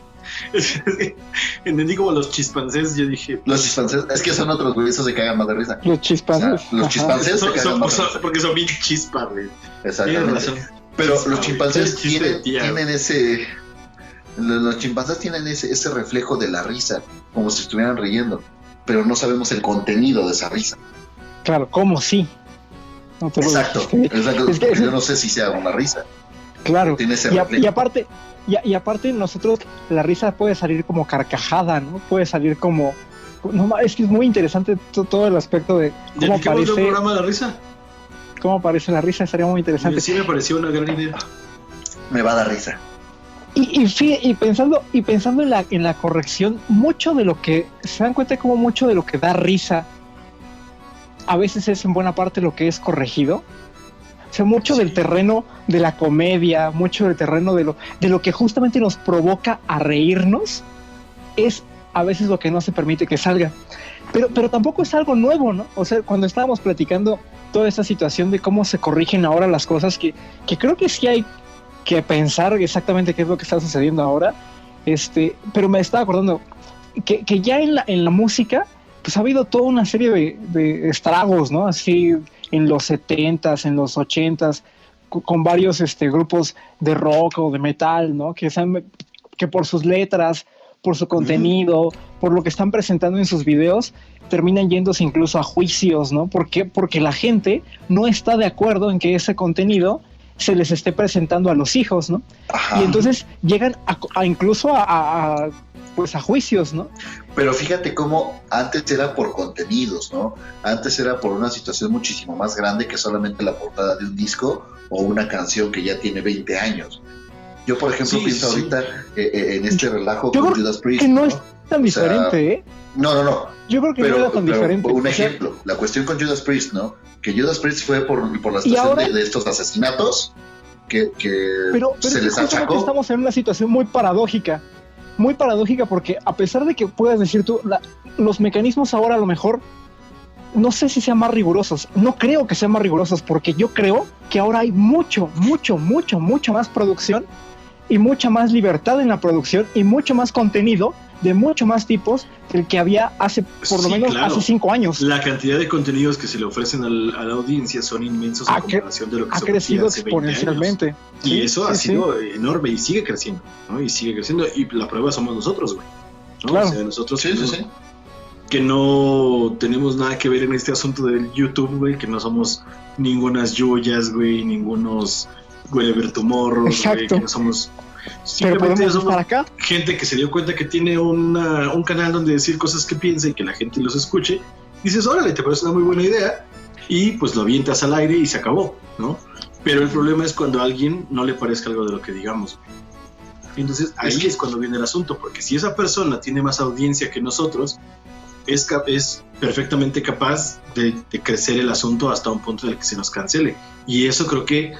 Entendí como los chimpancés, yo dije. Los chimpancés, es que son otros güey, esos se cagan más de risa. Los chimpancés. O sea, los chimpancés se cagan más de risa. Porque son bien chispas, güey. Exactamente. Pero los chimpancés tienen ese. Los chimpancés tienen ese reflejo de la risa, como si estuvieran riendo, pero no sabemos el contenido de esa risa. Claro, ¿cómo sí? No te Exacto. Es que yo no sé si sea una risa. Claro. Tiene ese y aparte nosotros, la risa puede salir como carcajada, ¿no? Puede salir como... No, es que es muy interesante todo el aspecto de cómo aparece... un programa de la risa? ¿Cómo aparece la risa? Estaría muy interesante. Sí, me pareció una gran idea. Me va a dar risa. Y pensando en la corrección, mucho de lo que... ¿Se dan cuenta cómo mucho de lo que da risa a veces es en buena parte lo que es corregido? O sea, mucho del terreno de la comedia, mucho del terreno de lo que justamente nos provoca a reírnos, es a veces lo que no se permite que salga. Pero tampoco es algo nuevo, ¿no? O sea, cuando estábamos platicando toda esta situación de cómo se corrigen ahora las cosas, que creo que sí hay que pensar exactamente qué es lo que está sucediendo ahora, pero me estaba acordando que ya en la música, pues ha habido toda una serie de estragos, ¿no? Así en los 70s, en los 80s, con varios grupos de rock o de metal, ¿no? Que por sus letras, por su contenido, por lo que están presentando en sus videos, terminan yéndose incluso a juicios, ¿no? ¿Por qué? Porque la gente no está de acuerdo en que ese contenido se les esté presentando a los hijos, ¿no? Ajá. Y entonces llegan incluso a juicios, ¿no? Pero fíjate cómo antes era por contenidos, ¿no? Antes era por una situación muchísimo más grande que solamente la portada de un disco o una canción que ya tiene 20 años. Yo, por ejemplo, pienso ahorita en este relajo con Judas Priest. Que no es tan diferente, ¿eh? No. Yo creo que no era tan diferente. Un ejemplo, la cuestión con Judas Priest, ¿no? Que Judas Priest fue por la situación de estos asesinatos que se les achacó. Estamos en una situación muy paradójica porque a pesar de que puedas decir tú, los mecanismos ahora a lo mejor, no sé si sean más rigurosos, no creo que sean más rigurosos, porque yo creo que ahora hay mucha más producción y mucha más libertad en la producción y mucho más contenido de mucho más tipos del que había hace, por lo menos claro, hace 5 años. La cantidad de contenidos que se le ofrecen a la audiencia son inmensos en comparación de lo que se crecido hace exponencialmente. 20 años. Y eso ha sido enorme y sigue creciendo, ¿no? Y sigue creciendo, y la prueba somos nosotros, güey, ¿no? Claro. O sea, nosotros que no tenemos nada que ver en este asunto del YouTube, güey, que no somos ningunas joyas, güey, ningunos Wherever Tomorrow, güey, que no somos... Pero podemos estar acá. Gente que se dio cuenta que tiene un canal donde decir cosas que piensa y que la gente los escuche. Dices, órale, te parece una muy buena idea. Y pues lo avientas al aire y se acabó, ¿no? Pero el problema es cuando a alguien no le parezca algo de lo que digamos. Entonces ahí es cuando viene el asunto. Porque si esa persona tiene más audiencia que nosotros, es perfectamente capaz de crecer el asunto hasta un punto en el que se nos cancele. Y eso creo que...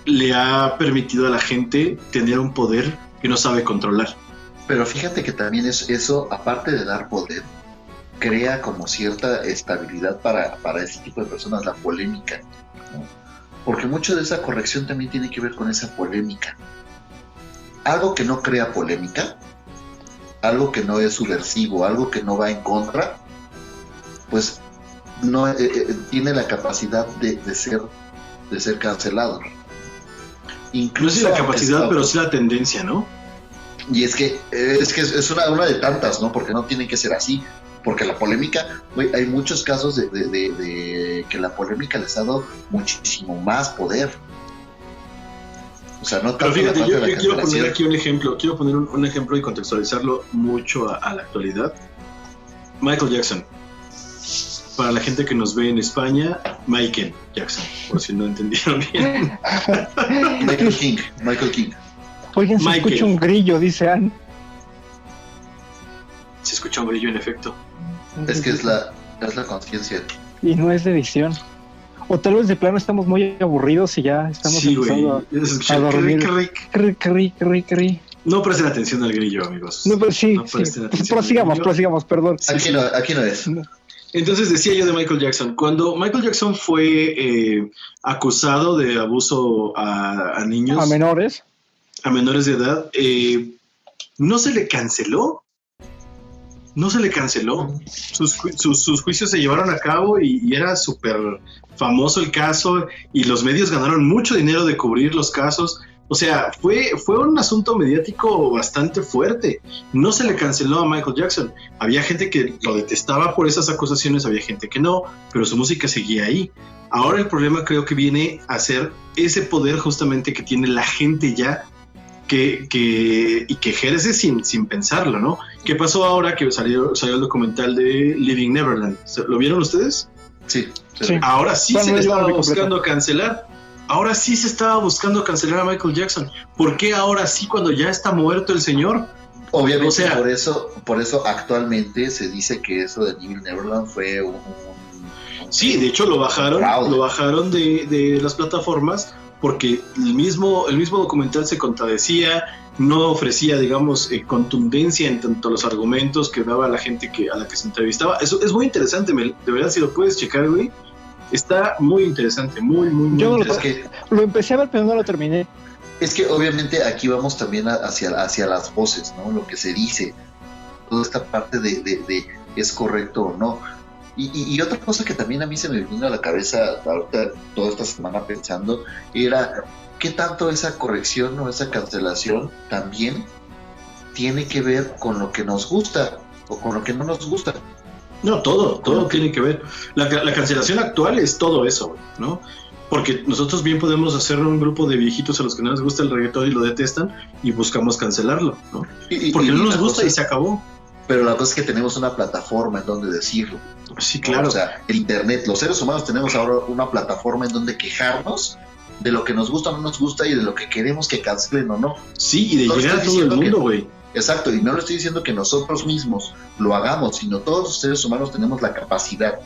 le ha permitido a la gente tener un poder que no sabe controlar. Pero fíjate que también eso, aparte de dar poder, crea como cierta estabilidad para ese tipo de personas, la polémica, ¿no? Porque mucho de esa corrección también tiene que ver con esa polémica. Algo que no crea polémica, algo que no es subversivo, algo que no va en contra, pues no tiene la capacidad de ser cancelado. Incluso no sé la capacidad, pero sí la tendencia, ¿no? Y es que es una de tantas, ¿no? Porque no tiene que ser así. Porque la polémica, güey, hay muchos casos de que la polémica les ha dado muchísimo más poder. O sea, no tanto. Pero fíjate, yo quiero poner aquí un ejemplo. Quiero poner un ejemplo y contextualizarlo mucho a la actualidad. Michael Jackson. Para la gente que nos ve en España, Michael Jackson, por si no entendieron bien. Michael King. Oigan, se escucha un grillo, dice Ann. Se escucha un grillo, en efecto. Es que es la conciencia. Y no es de edición. O tal vez de plano estamos muy aburridos y ya estamos empezando a dormir. Cri. No presten atención al grillo, amigos. No, pero sí. Prosigamos, perdón. Aquí no es. Entonces decía yo de Michael Jackson. Cuando Michael Jackson fue acusado de abuso a niños, A menores. a menores de edad, no se le canceló. No se le canceló. Sus juicios se llevaron a cabo y era súper famoso el caso y los medios ganaron mucho dinero de cubrir los casos. O sea, fue un asunto mediático bastante fuerte. No se le canceló a Michael Jackson. Había gente que lo detestaba por esas acusaciones, había gente que no, pero su música seguía ahí. Ahora el problema creo que viene a ser ese poder justamente que tiene la gente ya y que ejerce sin pensarlo, ¿no? ¿Qué pasó ahora que salió el documental de Living Neverland? ¿Lo vieron ustedes? Sí. Sí. Ahora sí Bueno, se le yo estaba lo vi buscando cancelar. Ahora sí se estaba buscando cancelar a Michael Jackson. ¿Por qué ahora sí cuando ya está muerto el señor? Obviamente, O sea, por eso actualmente se dice que eso de Living Neverland fue sí, de hecho lo bajaron de las plataformas porque el mismo documental se contradecía, no ofrecía, digamos, contundencia en tanto los argumentos que daba la gente a la que se entrevistaba. Eso es muy interesante, Mel. De verdad, si lo puedes checar, güey, está muy interesante, muy Yo interesante. lo empecé a ver, pero no lo terminé. Es que obviamente aquí vamos también hacia las voces, ¿no? Lo que se dice, toda esta parte de es correcto o no. Y otra cosa que también a mí se me vino a la cabeza ahorita toda esta semana pensando era qué tanto esa corrección o esa cancelación también tiene que ver con lo que nos gusta o con lo que no nos gusta. No, todo tiene que ver. La cancelación actual es todo eso, ¿no? Porque nosotros bien podemos hacer un grupo de viejitos a los que no les gusta el reggaetón y lo detestan y buscamos cancelarlo, ¿no? Porque no nos gusta y se acabó. Pero la cosa es que tenemos una plataforma en donde decirlo. Sí, claro. O sea, el internet, los seres humanos tenemos ahora una plataforma en donde quejarnos de lo que nos gusta o no nos gusta y de lo que queremos que cancelen o no. Sí, y de No llegar a estoy todo el diciendo mundo, güey. Exacto, y no le estoy diciendo que nosotros mismos lo hagamos, sino todos los seres humanos tenemos la capacidad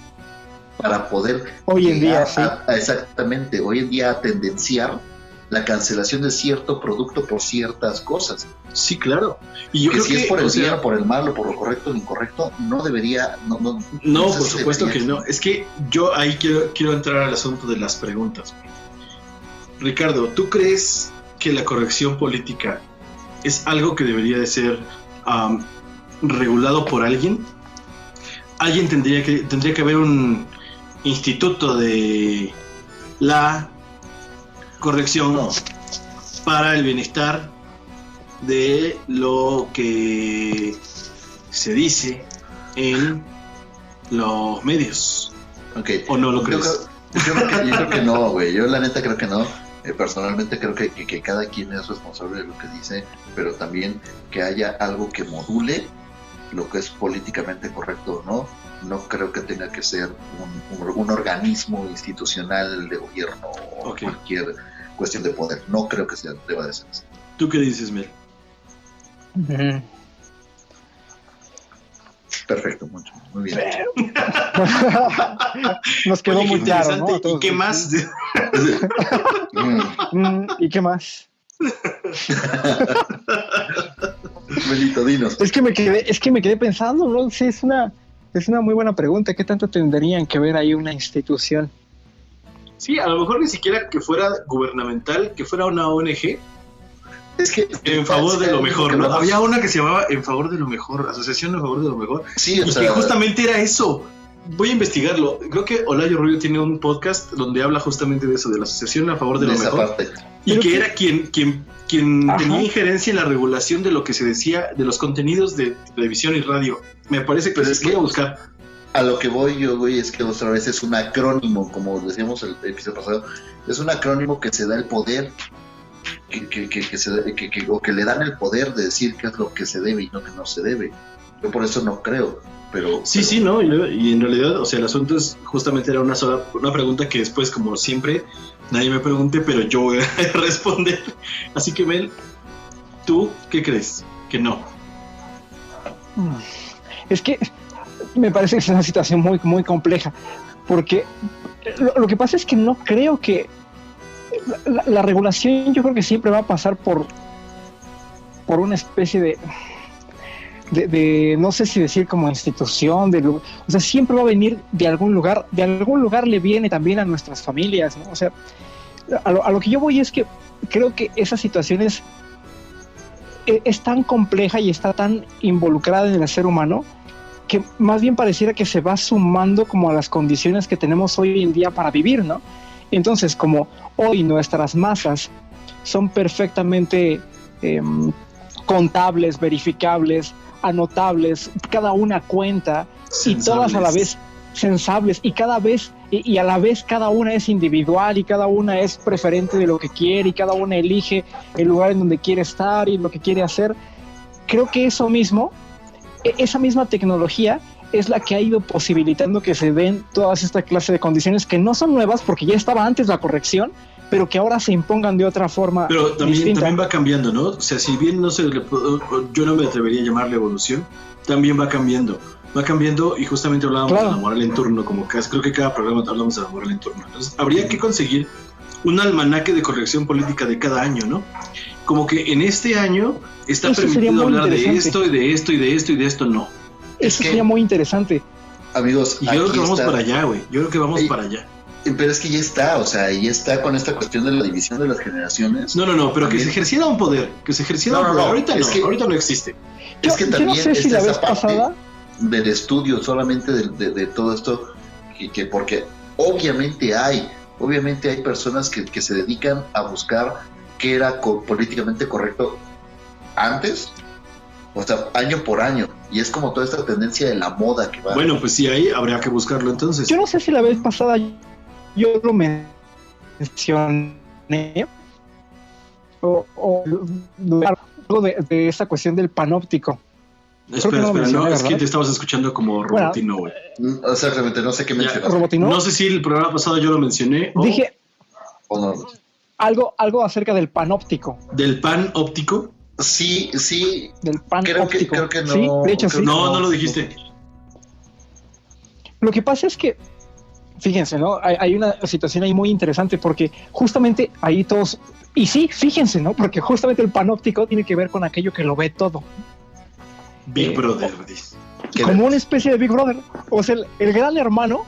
para poder Hoy en día, sí. Exactamente, hoy en día a tendenciar la cancelación de cierto producto por ciertas cosas. Sí, claro. Y yo Que creo si que, es por el o sea, bien o por el mal o por lo correcto o lo incorrecto, no debería... No, sé por si supuesto que debería. no. Es que yo ahí quiero entrar al asunto de las preguntas. Ricardo, ¿tú crees que la corrección política es algo que debería de ser regulado por alguien? Alguien tendría que haber un instituto de la corrección No. para el bienestar de lo que se dice en los medios. Okay. ¿O no lo crees? Yo creo que no, güey. Yo la neta creo que no. Personalmente creo que cada quien es responsable de lo que dice, pero también que haya algo que module lo que es políticamente correcto o no. No creo que tenga que ser un organismo institucional de gobierno o Ok. cualquier cuestión de poder. No creo que deba de ser así. ¿Tú qué dices, Mel? Ujú. Perfecto, muy bien. Nos quedó Oye, qué muy claro, ¿no? interesante. A todos. ¿Y qué más? ¿Y qué más? Melito, dinos. Es que me quedé pensando, ¿no? Sí, es una muy buena pregunta. ¿Qué tanto tendrían que ver ahí una institución? Sí, a lo mejor ni siquiera que fuera gubernamental, que fuera una ONG Es que en favor de lo mejor, ¿no? vamos- Había una que se llamaba En Favor de lo Mejor, Asociación en Favor de lo Mejor, Sí, o y sea, que justamente era eso. Voy a investigarlo. Creo que Olayo Rubio tiene un podcast donde habla justamente de eso, de la Asociación a Favor de de lo esa Mejor. parte. Y Pero que que- era quien Ajá. tenía injerencia en la regulación de lo que se decía de los contenidos de televisión y radio. Me parece que Pero sí, es voy que- a buscar. A lo que voy yo, güey, es que otra vez es un acrónimo, como decíamos el episodio pasado, es un acrónimo que se da el poder, o que le dan el poder de decir qué es lo que se debe y no que no se debe. Yo por eso no creo, pero... Sí, sí, ¿no? Y en realidad, o sea, el asunto es justamente era una pregunta que después, como siempre, nadie me pregunte, pero yo voy a responder. Así que, Mel, ¿tú qué crees? Que no. Es que me parece que es una situación muy, muy compleja, porque lo que pasa es que no creo que la regulación, yo creo que siempre va a pasar por una especie no sé si decir como institución, o sea, siempre va a venir de algún lugar le viene también a nuestras familias, ¿no? O sea, a lo que yo voy es que creo que esa situación es tan compleja y está tan involucrada en el ser humano que más bien pareciera que se va sumando como a las condiciones que tenemos hoy en día para vivir, ¿no? Entonces, como hoy nuestras masas son perfectamente contables, verificables, anotables, cada una cuenta, sensables. Y todas a la vez sensables, y a la vez cada una es individual y cada una es preferente de lo que quiere y cada una elige el lugar en donde quiere estar y lo que quiere hacer. Creo que eso mismo, esa misma tecnología es la que ha ido posibilitando que se den todas esta clase de condiciones que no son nuevas porque ya estaba antes la corrección, pero que ahora se impongan de otra forma. Pero también va cambiando, ¿no? O sea, si bien yo no me atrevería a llamarle evolución, también va cambiando. Va cambiando y justamente hablábamos de la moral en turno, creo que cada programa hablamos de la moral en turno. Entonces, habría que conseguir un almanaque de corrección política de cada año, ¿no? Como que en este año está eso permitido hablar de esto y de esto y de esto y de esto, no. Eso sería muy interesante. Amigos, y yo creo que vamos para allá, güey. Yo creo que vamos para allá. Pero es que ya está, o sea, ya está con esta cuestión de la división de las generaciones. No, pero también, que se ejerciera un poder, ahorita no existe. Es que también yo no sé si la vez pasada del estudio solamente de todo esto, que porque obviamente hay personas que se dedican a buscar qué era políticamente correcto antes, o sea, año por año, y es como toda esta tendencia de la moda que va. Bueno, pues sí, ahí habría que buscarlo entonces. Yo no sé si la vez pasada yo lo mencioné o algo de esta cuestión del panóptico. Espera, no, es que te estabas escuchando como robotino, güey. Exactamente, no sé qué mencionas. ¿Robotino? No sé si el programa pasado yo lo mencioné dije o no. Algo acerca del panóptico. ¿Del pan óptico? Sí. Del pan óptico. Creo que no. Sí, de hecho sí. No lo dijiste. Lo que pasa es que, fíjense, ¿no? Hay una situación ahí muy interesante porque justamente ahí todos... Y sí, fíjense, ¿no? Porque justamente el panóptico tiene que ver con aquello que lo ve todo. Big Brother, dice. Como una especie de Big Brother. O sea, el gran hermano,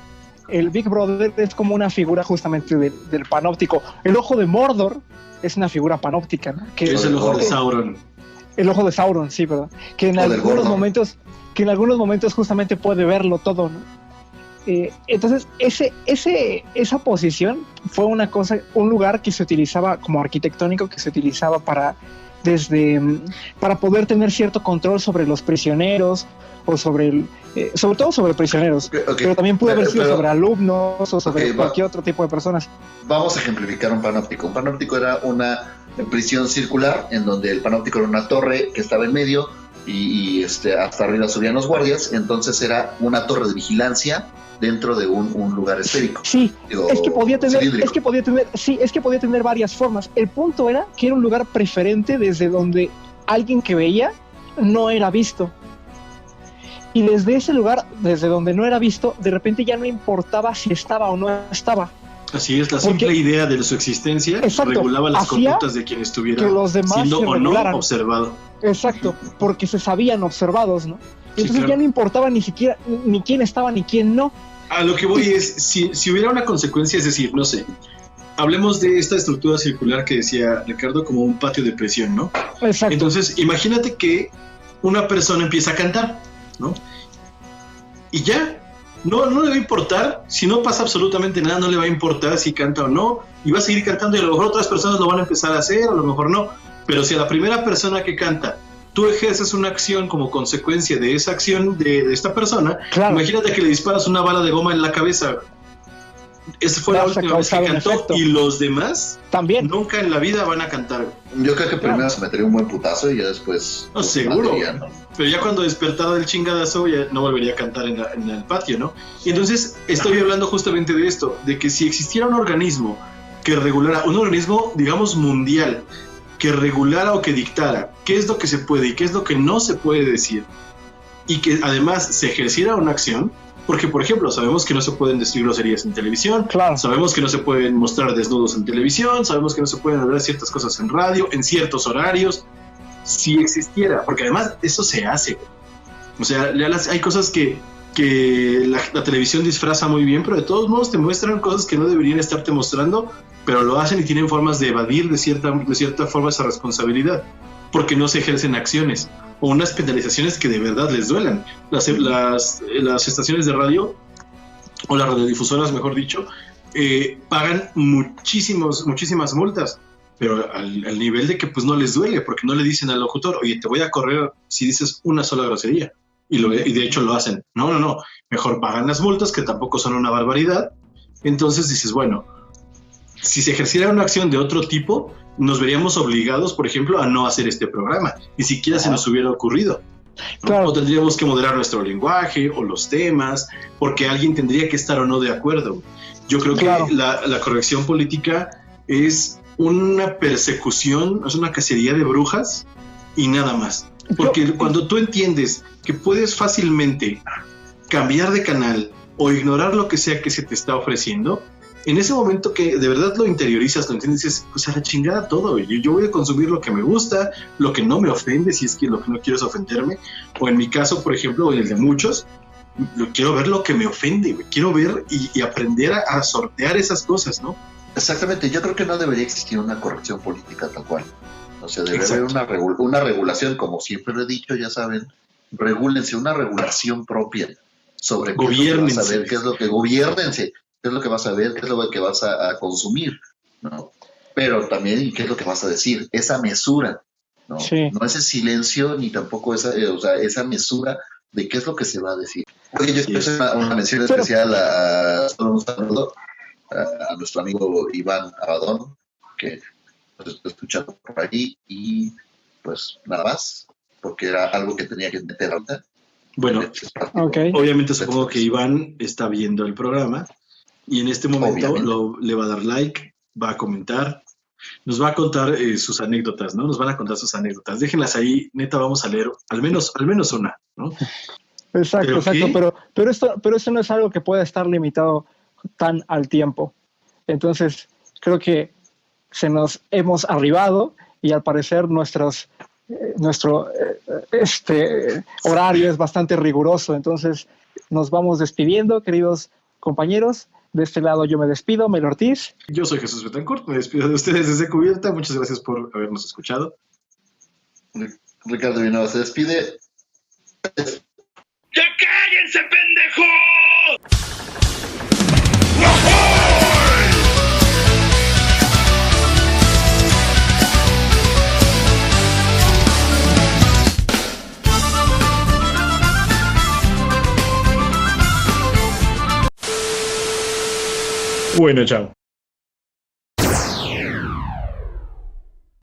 el Big Brother, es como una figura justamente del panóptico. El ojo de Mordor es una figura panóptica, ¿no? Que es el ojo de Sauron. El ojo de Sauron, sí, ¿verdad? Que en algunos momentos justamente puede verlo todo, ¿no? Entonces, esa posición fue un lugar que se utilizaba como arquitectónico, que se utilizaba para poder tener cierto control sobre los prisioneros o sobre todo sobre prisioneros, okay. Pero también pudo haber sido sobre alumnos o sobre cualquier otro tipo de personas. Vamos a ejemplificar un panóptico. Un panóptico era una prisión circular en donde el panóptico era una torre que estaba en medio y hasta arriba subían los guardias, entonces era una torre de vigilancia dentro de un lugar esférico. Sí, es que podía tener varias formas. El punto era que era un lugar preferente desde donde alguien que veía no era visto. Y desde ese lugar, desde donde no era visto, de repente ya no importaba si estaba o no estaba. Así es, la simple idea de su existencia regulaba las conductas de quien estuviera siendo o no observado. Exacto, porque se sabían observados, ¿no? Entonces claro, ya no importaba ni siquiera ni quién estaba ni quién no. A lo que voy es, si hubiera una consecuencia, es decir, no sé, hablemos de esta estructura circular que decía Ricardo como un patio de prisión, ¿no? Exacto. Entonces, imagínate que una persona empieza a cantar, ¿no? Y ya, no le va a importar, si no pasa absolutamente nada, no le va a importar si canta o no, y va a seguir cantando y a lo mejor otras personas lo van a empezar a hacer, a lo mejor no, pero si a la primera persona que canta tú ejerces una acción como consecuencia de esa acción de esta persona, claro, imagínate que le disparas una bala de goma en la cabeza. Esa fue la última vez que cantó y los demás también nunca en la vida van a cantar. Yo creo que primero se metería un buen putazo y ya después... No, seguro, ¿no? Pero ya cuando despertara del chingadazo ya no volvería a cantar en el patio, ¿no? Y entonces estoy hablando justamente de esto, de que si existiera un organismo que regulara, un organismo, digamos, mundial, que regulara o que dictara qué es lo que se puede y qué es lo que no se puede decir, y que además se ejerciera una acción, porque por ejemplo sabemos que no se pueden decir groserías en televisión, claro, sabemos que no se pueden mostrar desnudos en televisión, sabemos que no se pueden hablar ciertas cosas en radio, en ciertos horarios. Si existiera, porque además eso se hace, O sea, hay cosas que la televisión disfraza muy bien, pero de todos modos te muestran cosas que no deberían estarte mostrando, pero lo hacen y tienen formas de evadir de cierta forma esa responsabilidad, porque no se ejercen acciones o unas penalizaciones que de verdad les duelan. Las estaciones de radio, o las radiodifusoras, mejor dicho, pagan muchísimas multas, pero al nivel de que pues no les duele, porque no le dicen al locutor, oye, te voy a correr si dices una sola grosería. Y de hecho lo hacen. No. Mejor pagan las multas, que tampoco son una barbaridad. Entonces dices, bueno, si se ejerciera una acción de otro tipo, nos veríamos obligados, por ejemplo, a no hacer este programa. Ni siquiera se nos hubiera ocurrido, ¿no? Claro. O tendríamos que moderar nuestro lenguaje o los temas, porque alguien tendría que estar o no de acuerdo. Yo creo Claro. que la corrección política es una persecución, es una cacería de brujas y nada más. Porque cuando tú entiendes que puedes fácilmente cambiar de canal o ignorar lo que sea que se te está ofreciendo, en ese momento que de verdad lo interiorizas, lo entiendes, dices, pues a la chingada todo, yo voy a consumir lo que me gusta, lo que no me ofende, si es que lo que no quiero es ofenderme, o en mi caso, por ejemplo, o en el de muchos, quiero ver lo que me ofende, quiero ver y aprender a sortear esas cosas, ¿no? Exactamente, yo creo que no debería existir una corrección política tal cual. O sea, debe Exacto. haber una regulación, como siempre lo he dicho, ya saben, regúlense, una regulación propia sobre qué es lo que vas a ver, qué es lo que gobiernense, qué es lo que vas a ver, qué es lo que vas a consumir, ¿no? Pero también qué es lo que vas a decir, esa mesura, ¿no? Sí. No ese silencio ni tampoco esa mesura de qué es lo que se va a decir. Oye, yo quiero hacer una mención especial un saludo a nuestro amigo Iván Abadón, que nos está escuchando por allí, y pues nada más, porque era algo que tenía que meter ahorita. Bueno, Okay. obviamente supongo que Iván está viendo el programa y en este momento Obviamente. le va a dar like, va a comentar, nos va a contar sus anécdotas, ¿no? Nos van a contar sus anécdotas. Déjenlas ahí, neta, vamos a leer al menos una, ¿no? Exacto, pero esto no es algo que pueda estar limitado tan al tiempo. Entonces, creo que nos hemos arribado y al parecer nuestro horario es bastante riguroso. Entonces, nos vamos despidiendo, queridos compañeros. De este lado yo me despido, Mel Ortiz. Yo soy Jesús Betancourt, me despido de ustedes desde Cubierta. Muchas gracias por habernos escuchado. Ricardo Villanueva se despide. ¡Ya cállense, pendejos! Bueno, chao.